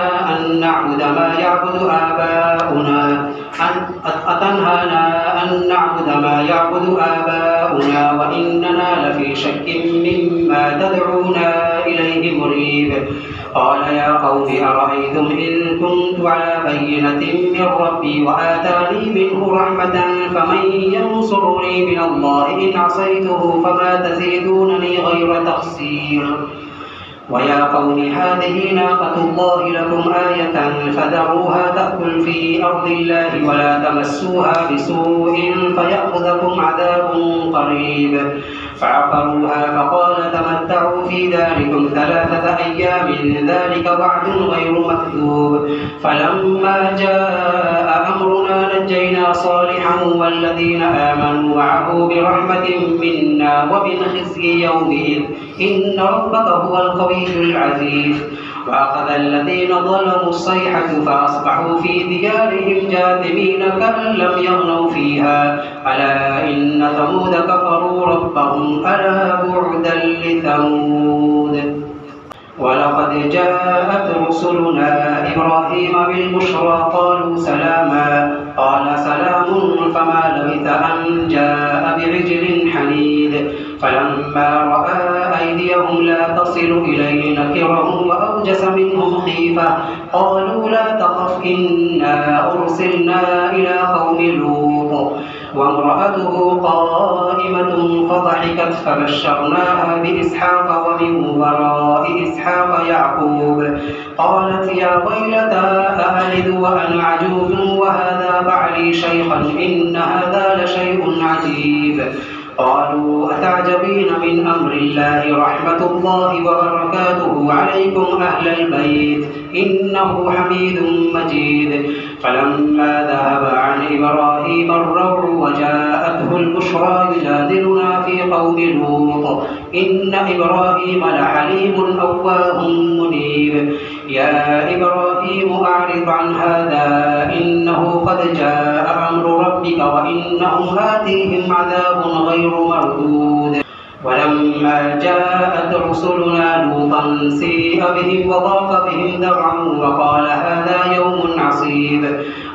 أن نعبد ما يعبد آباؤنا وإننا لفي شك مما تدعونا إليه مريب. قال يا قوم أرأيتم إن كنت على بينة من ربي وآتاني منه رحمة فمن ينصرني من الله إن عصيته فما تزيدونني غير تخسير. ويا قوم هذه ناقة الله لكم آية فذروها تأكل في أرض الله ولا تمسوها بسوء فيأخذكم عذاب قريب. فعقروها فقال تمتعوا في داركم 3 أيام ذلك وعد غير مكذوب. فلما جاء أمرنا نجينا صالحا والذين آمنوا معه برحمة منا ومن خزي يومئذ إن ربك هو القوي العزيز. وأخذ الذين ظلموا الصيحة فأصبحوا في ديارهم جاثمين كأن لم يغنوا فيها ألا إن ثمود كفروا ربهم ألا بعدا لثمود. ولقد جاءت رسلنا إبراهيم بالبشرى قالوا سلاما قال سلام فما لبث أن جاء بعجل حنيذ. فلما رأى أيديهم لا تصل إليه نكرهم وأوجس منهم خيفة قالوا لا تخف إنا أرسلنا إلى قوم لوط وامرأته قائمة فضحكت فبشرناها بإسحاق ومن وراء إسحاق يعقوب. قالت يا ويلتى أألد وأنا عجوز وهذا بعلي شيخا إن هذا لشيء عجيب. قالوا أتعجبين من أمر الله رحمة الله وبركاته عليكم أهل البيت إنه حميد مجيد. فلما ذهب عن إبراهيم الروع وجاءته البشرى يجادلنا في قوم لوط إن إبراهيم لحليم أواه منيب. يا إبراهيم أعرض عن هذا إنه قد جاء أمر ربك وإنهم آتيهم عذاب غير مردود. ولما جاءت رسلنا لوطا سيء بهم وضاق بهم ذرعا وقال هذا يوم عصيب.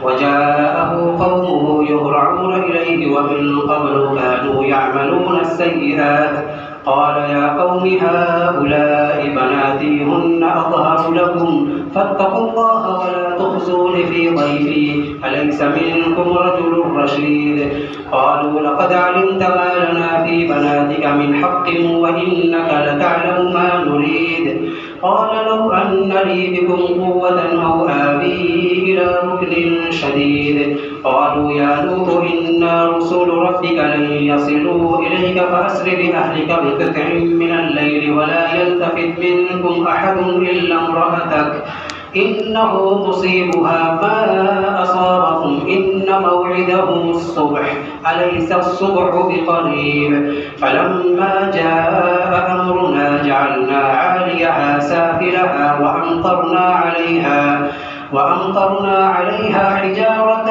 وجاءه قومه يهرعون إليه ومن قبل كانوا يعملون السيئات. قال يا قوم هؤلاء بناتي هن أطهر لكم فاتقوا الله ولا تخزون في ضيفي أليس منكم رجل رشيد. قالوا لقد علمت ما لنا في بناتك من حق وإنك لتعلم ما نريد. قال لو أن لي بكم قوة أو آوي إلى ركن شديد. قالوا يا لوط إنا رسل ربك لن يصلوا إليك فأسر بأهلك بقطع من الليل ولا يلتفت منكم أحد إلا امرأتك إنه مصيبها ما أصابهم إن موعدهم الصبح أليس الصبح بقريب. فلما جاء أمرنا جعلنا عاليها سافلها وأمطرنا عليها حجارة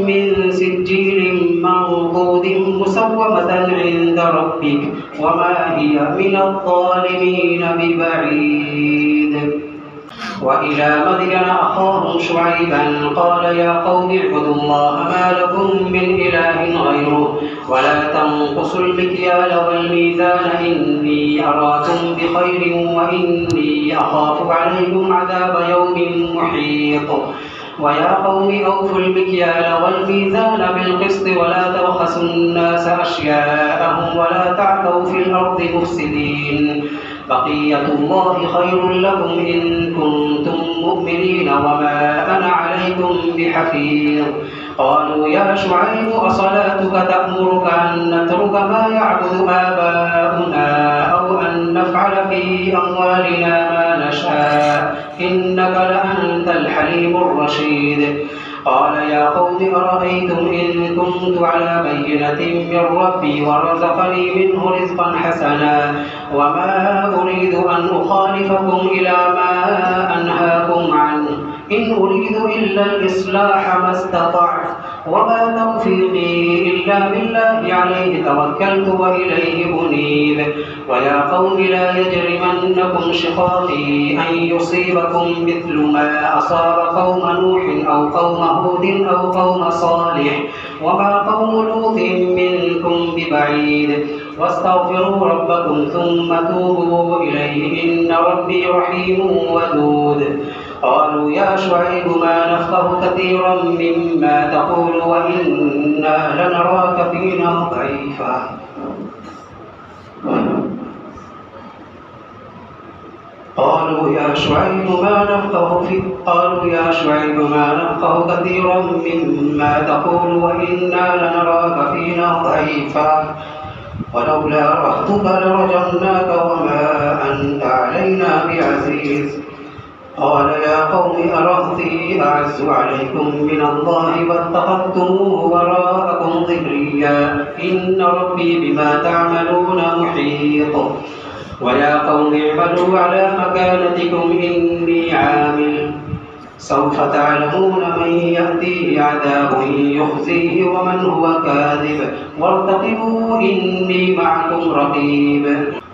من سجيل منضود مسومة عند ربك وما هي من الظالمين ببعيد. وإلى مدين أخاهم شعيبا قال يا قوم اعبدوا الله ما لكم من إله غيره ولا تنقصوا المكيال والميزان إني أراكم بخير وإني أخاف عليكم عذاب يوم محيط. ويا قوم أوفوا المكيال والميزان بالقسط ولا تبخسوا الناس أشياءهم ولا تعثوا في الأرض مفسدين. بقية الله خير لكم إن كنتم مؤمنين وما أنا عليكم بحفيظ. قالوا يا شعيب أصلاتك تأمرك أن نترك ما يعبد آباؤنا أو أن نفعل في أموالنا ما نشاء إنك لأنت الحليم الرشيد. قال يا قوم أرأيتم إن كنت على بينة من ربي ورزقني منه رزقا حسنا وما أريد أن أخالفكم إلى ما أنهاكم عنه إن أريد إلا الإصلاح ما استطعت وما توفيقي إلا بالله عليه توكلت وإليه أنيب. ويا قوم لا يجرمنكم شقاقي أن يصيبكم مثل ما أصاب قوم نوح أو قوم هود أو قوم صالح وما قوم لوط منكم ببعيد. واستغفروا ربكم ثم توبوا إليه إن ربي رحيم ودود. قالوا يا شعيب ما نفقه كثيرا مما تقول وإنا لنراك فينا ضعيفا. قالوا يا شعيب ما نفقه كثيرا مما تقول وإنا لنراك فينا ضعيفا ولولا رهطك لرجمناك وما أنت علينا بعزيز. قال يا قوم أرهطي أعز عليكم من الله واتخذتموه وراءكم ظهريا إن ربي بما تعملون محيط. ويا قوم اعملوا على مكانتكم إني عامل سوف تعلمون من يأتيه عذاب يخزيه ومن هو كاذب وارتقبوا إني معكم رقيب.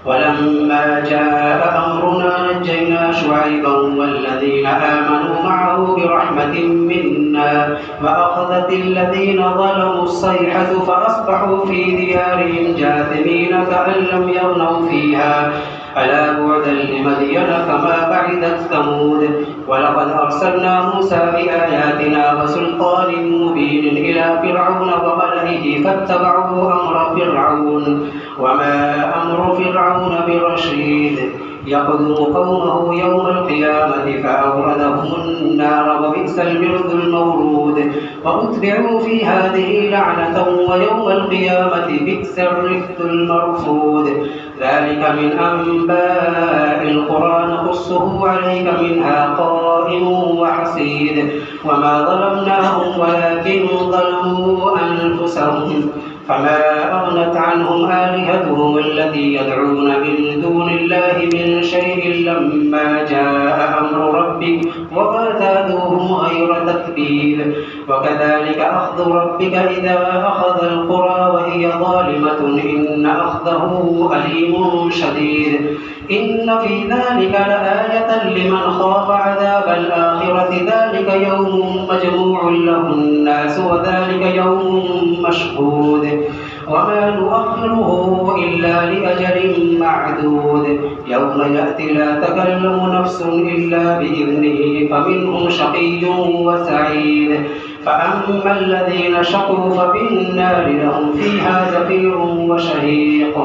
ولما جاء أمرنا نجينا شعيبا والذين آمنوا معه برحمة منا وأخذت الذين ظلموا الصيحة فأصبحوا في ديارهم جاثمين كأن لم يغنوا فيها ألا بعدا لمدين كما بعدت ثمود. ولقد أرسلنا موسى بآياتنا وسلطان مبين إلى فرعون وملئه فاتبعوا أمر فرعون وما أمر فرعون برشيد يقدم قومه يوم القيامة فأوردهم النار وبئس الورد المورود. وأتبعوا في هذه لعنة ويوم القيامة بئس الرفد المرفود. ذلك من أنباء القرى نقصه عليك منها قائم وحصيد. وما ظلمناهم ولكن ظلموا أنفسهم فما أغنت عنهم آلهتهم التي يدعون من دون الله من شيء لما جاء أمر ربك وما زادوهم غير تتبيب. وكذلك أخذ ربك إذا أخذ القرى وهي ظالمة إن أخذه أليم شديد. إن في ذلك لآية لمن خاف عذاب الآخرة ذلك يوم مجموع له الناس وذلك يوم مشهود. وما نؤخره إلا لأجل معدود. يوم يأتي لا تكلم نفس إلا بإذنه فمنهم شقي وسعيد. فأما الذين شقوا ففي النار لهم فيها زفير وشهيق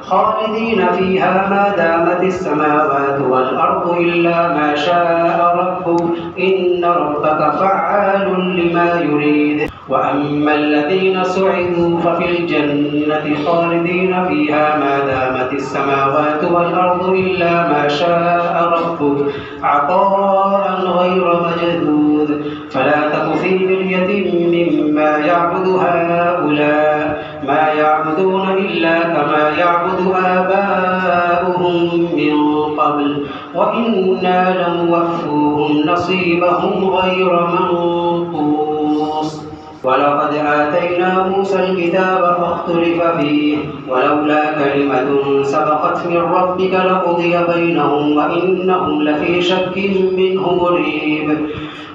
خالدين فيها ما دامت السماوات والأرض إلا ما شاء ربك إن ربك فعال لما يريد. وأما الذين سعدوا ففي الجنة خالدين فيها ما دامت السماوات والأرض إلا ما شاء ربك عطاء غير مجدود. فلا تك في مرية مما يعبد هؤلاء ما يعبدون إلا كما يعبد آباؤهم من قبل وإنا لموفوهم نصيبهم غير منقوص. ولقد آتينا موسى الكتاب فاختلف فيه ولولا كلمة سبقت من ربك لقضي بينهم وإنهم لفي شك منه مريب.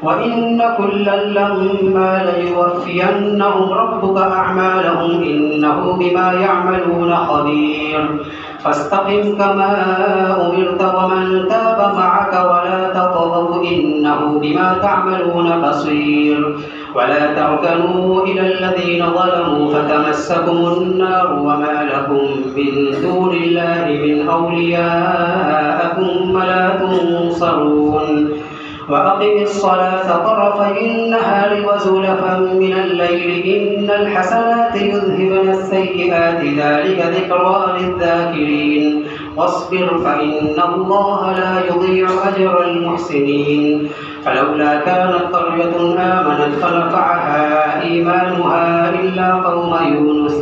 وإن كلا لما ليوفينهم ربك أعمالهم إنه بما يعملون خبير. فاستقم كما أمرت ومن تاب معك ولا تطغوا إنه بما تعملون بصير. ولا تركنوا إلى الذين ظلموا فتمسكم النار وما لكم من دون الله من أولياء ثم لا تنصرون. وأقم الصلاة طرفي النهار وزلفا من الليل إن الحسنات يذهبن السيئات ذلك ذكرى للذاكرين. واصبر فإن الله لا يضيع أجر المحسنين. فلولا كانت قرية آمنت فنفعها إيمانها إلا قوم يونس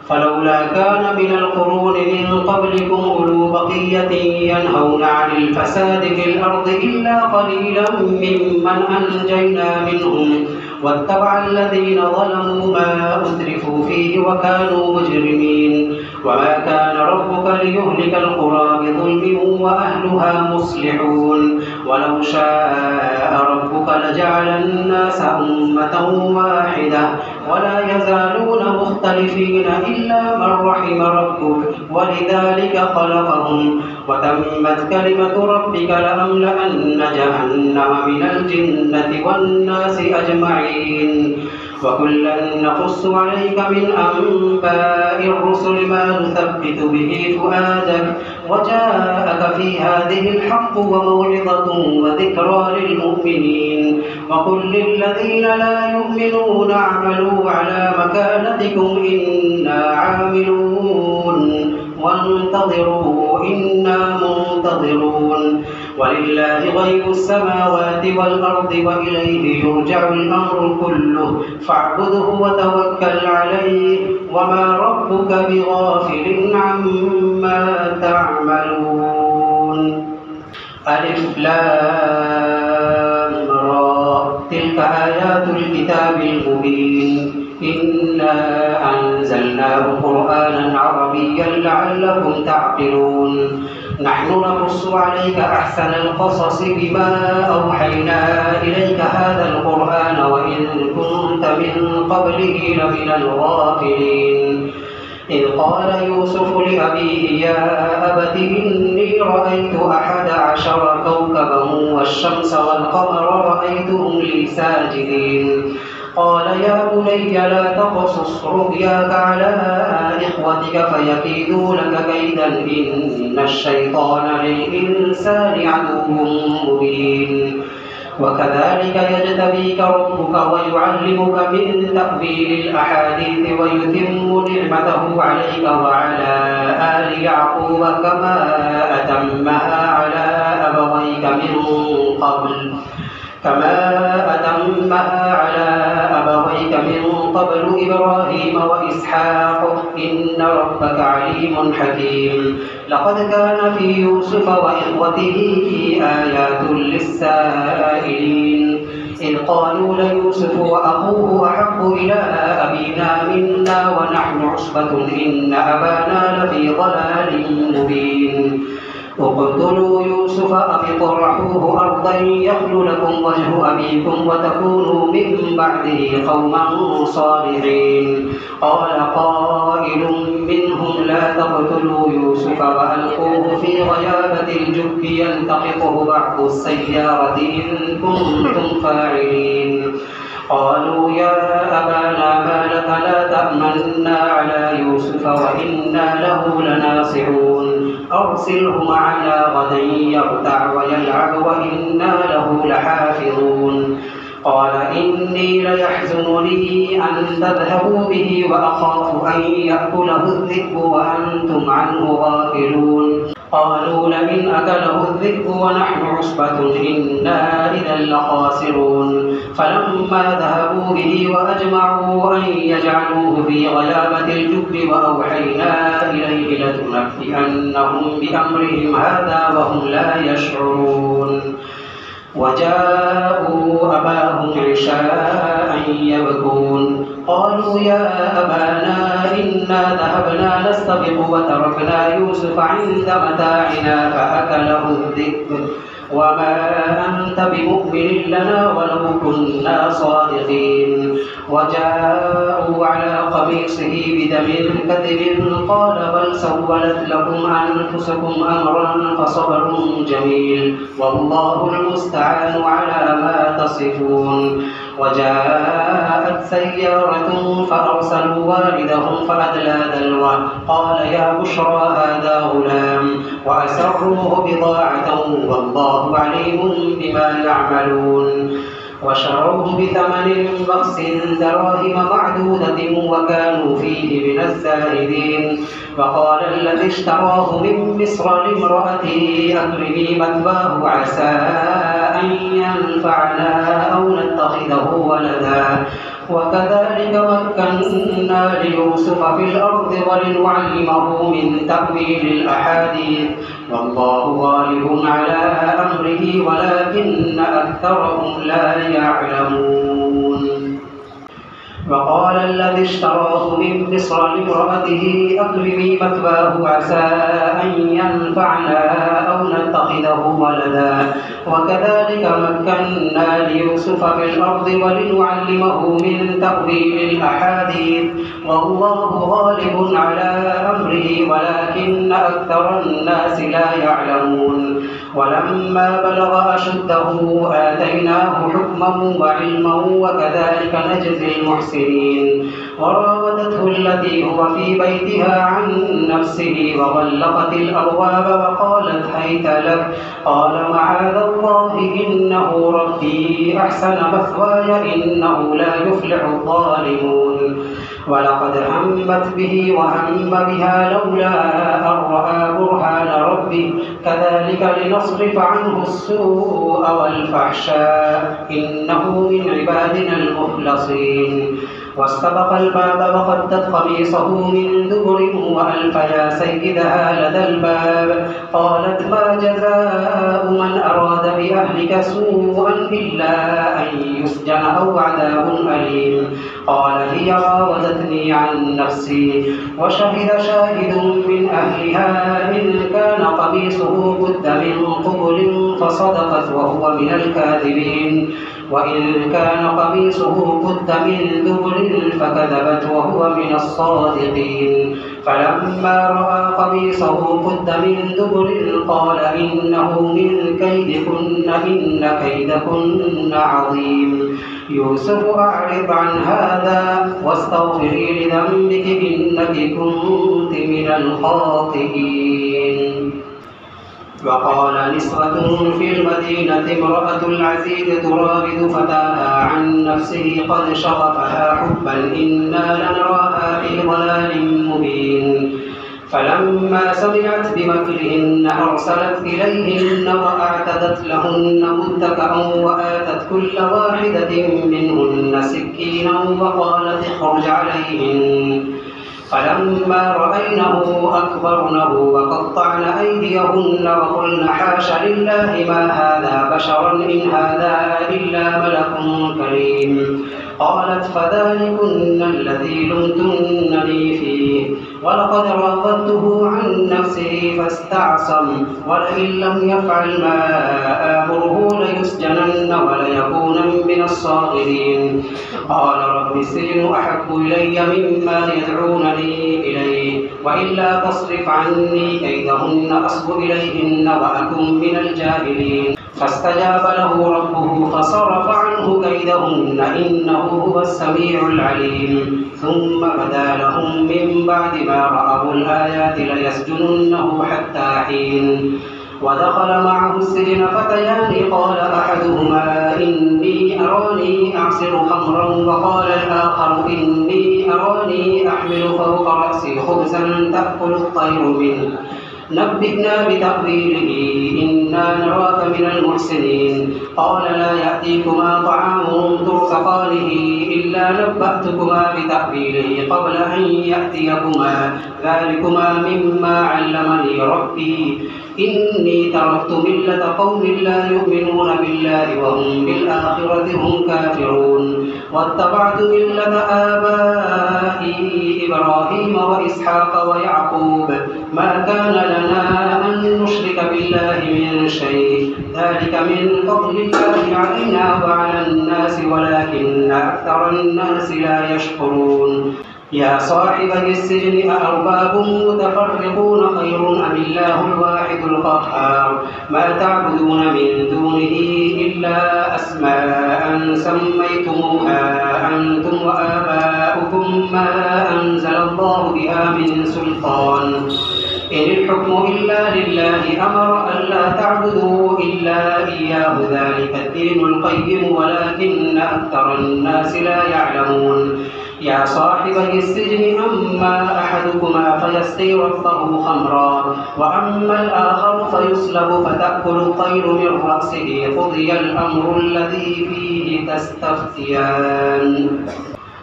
فلولا كان من القرون من قبلكم أولو بقية ينهون عن الفساد في الأرض إلا قليلا ممن أنجينا منهم واتبع الذين ظلموا ما أترفوا فيه وكانوا مجرمين وما كان ربك ليهلك القرى بظلم وأهلها مصلحون ولو شاء ربك لجعل الناس أمة واحدة ولا يزالون مختلفين إلا من رحم ربك ولذلك خلقهم وتمت كلمة ربك لأملأن جهنم من الجنة والناس أجمعين وكلا نقص عليك من أنباء الرسل ما نثبت به فؤادك وجاءك في هذه الحق وموعظة وذكرى للمؤمنين وقل للذين لا يؤمنون اعملوا على مكانتكم إنا عاملون وانتظروا إنا منتظرون ولله غيب السماوات والأرض وإليه يرجع الأمر كله فاعبده وتوكل عليه وما ربك بغافل عما تعملون ألف لام را تلك آيات الكتاب المبين إنا أنزلناه قرآنا عربيا لعلكم تعقلون نحن نقص عليك أحسن القصص بما أوحينا إليك هذا القرآن وإن كنت من قبله لمن الغافلين إذ قال يوسف لأبيه يا أبت إني رأيت 11 كوكبا والشمس والقمر رأيتهم لي ساجدين قال يا بني لا تقصص رؤياك على إخوتك فيكيدوا لك كيدا إن الشيطان للإنسان عدو مبين وكذلك يجتبيك ربك ويعلمك من تأويل الأحاديث ويتم نعمته عليك وعلى آل يعقوب كما أتمها على أبويك من قبل إبراهيم وإسحاق إن ربك عليم حكيم لقد كان في يوسف وإخوته آيات للسائلين إذ قالوا ليوسف وأخوه أحب إلى أبينا منا ونحن عصبة إن أبانا لفي ضلال مبين اقتلوا يوسف أو اطرحوه أرضا يخل لكم وجه أبيكم وتكونوا من بعده قوما صالحين قال قائل منهم لا تقتلوا يوسف وألقوه في غيابة الجب يلتقطه بعض السيارة إن كنتم فاعلين قالوا يا أبانا ما لك لا تأمنا على يوسف وإنا له لناصحون أرسله معنا غدا يرتع ويلعب وإنا له لحافظون قال إني ليحزنني أن تذهبوا به وأخاف أن يأكله الذئب وأنتم عنه غافلون قالوا لئن أكله الذئب ونحن عصبة إنا إذا لخاسرون فلما ذهبوا به وأجمعوا أن يجعلوه في غيابة الجب وأوحينا إليه لتنبئنهم بأمرهم هذا وهم لا يشعرون وجاءوا أباهم عشاء يبكون قالوا يا أبانا إنا ذهبنا نستبق وتركنا يوسف عند متاعنا فأكله الذئب وما أنت بمؤمن لنا ولو كنا صادقين وجاءوا على قميصه بدم كذب قال بل سولت لكم أنفسكم أمرا فصبر جميل والله المستعان على ما تصفون وجاءت سيارة فأرسلوا والدهم فأدلى دلوه قال يا بشرى هذا غلام وأسروه بضاعة والله عليم بما يعملون وشروه بثمن بخس دراهم معدودة وكانوا فيه من الزاهدين وقال الذي اشتراه من مصر لامرأته أكرمي مثواه عسى أن ينفعنا أو نتخذه ولدا وكذلك مكنا ليوسف في الأرض ولنعلمه من تأويل الأحاديث والله غالب على أمره ولكن أكثرهم لا يعلمون وقال الذي اشتراه من مصر لامرأته أكرمي مثواه عسى أن ينفعنا أو نتخذه ولدا وكذلك مكنا ليوسف في الأرض ولنعلمه من تأويل الأحاديث والله غالب على أمره ولكن أكثر الناس لا يعلمون ولما بلغ أشده آتيناه حكما وعلما وكذلك نجزي المحسنين وراودته التي هو في بيتها عن نفسه وغلقت الأبواب وقالت هيت لك قال معاذ الله إنه ربي أحسن مثواي إنه لا يفلح الظالمون ولقد همت به وهم بها لولا أن رأى برهان ربه كذلك لنصرف عنه السوء والفحشاء إنه من عبادنا المخلصين واستبق الباب وقدت قميصه من دبر وألف يا سيدها لدى الباب قالت ما جزاء من أراد بأهلك سوءا إلا أن يسجن أو عذاب أليم قال هي راودتني عن نفسي وشهد شاهد من أهلها إن كان قميصه قد من قبل فصدقت وهو من الكاذبين وإن كان قميصه قد من دبر فكذبت وهو من الصادقين فلما رأى قميصه قد من دبر قال إنه من كيدكن إن كيدكن عظيم يوسف أعرض عن هذا واستغفري لذنبك إنك كنت من الخاطئين وقال نسوة في المدينة امرأة العزيز تراود فتاها عن نفسه قد شغفها حبا إنا لنراها في ضلال مبين فلما سمعت بمكرهن أرسلت إليهن وأعتدت لهن متكئا وآتت كل واحدة منهن سكينا وقالت اخرج عليهن فلما رأينه أكبرنه وقطعن أيديهن وقلن حاش لله ما هذا بشرا إن هذا إلا ملك كريم قالت فذلكن الذي لمتنني فيه ولقد راودته عن نفسه فاستعصم ولئن لم يفعل ما آمره ليسجنن وليكونن من الصاغرين قال رب السجن أحب إلي مما يدعونني إليه وإلا تصرف عني كيدهن أصب إليهن وأكن من الجاهلين فاستجاب له ربه فصرف عنه كيدهن إنه هو السميع العليم ثم بدا لهم من بعد ما رأوا الآيات ليسجننه حتى حين ودخل معه السجن فتيان قال أحدهما إني أراني أعصر خمرا وقال الآخر إني أراني أحمل فوق رأسي خبزا تأكل الطير منه نبئنا بتأويله إنا نراك من المحسنين قال لا يأتيكما طعام ترزقانه إلا نبأتكما بتأويله قبل أن يأتيكما ذلكما مما علمني ربي إني تركت ملة قوم لا يؤمنون بالله وهم بالآخرة هم كافرون واتبعت ملة آبائي إبراهيم وإسحاق ويعقوب ما كان لنا أن نشرك بالله من شيء ذلك من فضل الله علينا وعلى الناس ولكن أكثر الناس لا يشكرون يا صاحبي السجن أأرباب متفرقون خير أم الله الواحد القهار ما تعبدون من دونه إلا أسماء سميتموها أنتم وآباؤكم ما أنزل الله بها من سلطان إن الحكم إلا لله أمر ألا تعبدوا إلا إياه ذلك الدين القيم ولكن أكثر الناس لا يعلمون يا صاحبي السجن أما أحدكما فيسقي ربه خمرا وأما الآخر فيصلب فتأكل الطير من رأسه قضي الأمر الذي فيه تستفتيان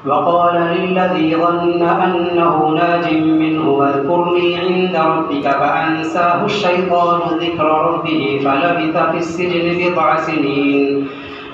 وقال للذي ظن أنه ناج منه واذكرني عند ربك فأنساه الشيطان ذكر ربه فلبث في السجن بضع سنين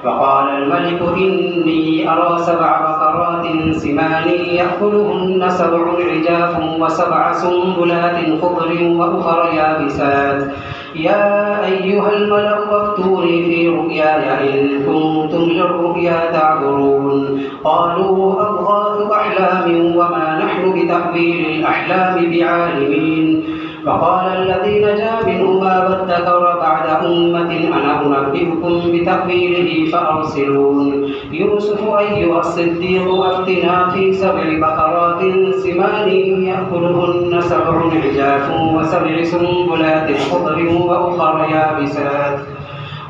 وقال الملك إني أرى 7 بقرات سمان يأكلهن 7 عجاف و7 سنبلات خضر وأخر يابسات يا أيها الملأ وافتوني في رؤياي إن كنتم للرؤيا تعبرون قالوا أضغاث أحلام وما نحن بتأويل الأحلام بعالمين وقال الذي نجا منهما وادكر بعد أمة أنا أنبئكم بتأويله فأرسلون يوسف أيها الصديق أفتنا في 7 بقرات سمان يأكلهن 7 عجاف و7 سنبلات خضر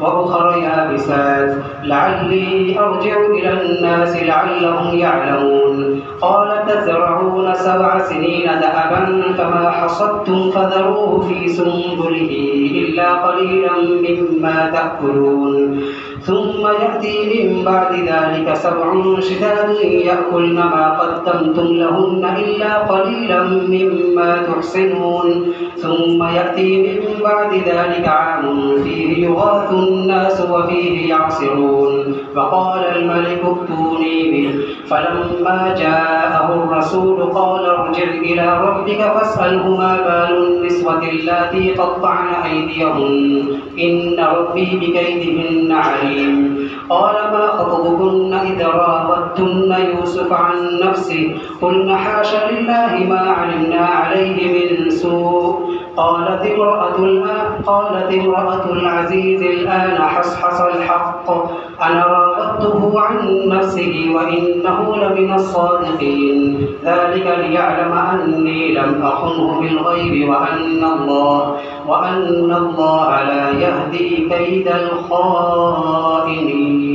وأخر يابسات لعلي أرجع إلى الناس لعلهم يعلمون قال تزرعون 7 سنين دأبا فما حصدتم فذروه في سنبله إلا قليلا مما تأكلون ثم يأتي من بعد ذلك 7 شداد يأكلن ما قدمتم لهن إلا قليلا مما تحسنون ثم يأتي من بعد ذلك عام فيه يغاث الناس وفيه يعصرون وقال الملك ائتوني به فلما جاءه الرسول قال ارجع إلى ربك فاسأله ما بال النسوة اللاتي قطعن أيديهن إن ربي بكيدهن عليم قال ما خطبكن إذ راودتن يوسف عن نفسه قلن حاش لله ما علمنا عليه من سوء قالت امرأة العزيز الآن حصحص الحق أنا راودته عن نفسه وإنه لمن الصادقين ذلك ليعلم أني لم أخنه بالغيب وأن الله لا يهدي كيد الخائنين.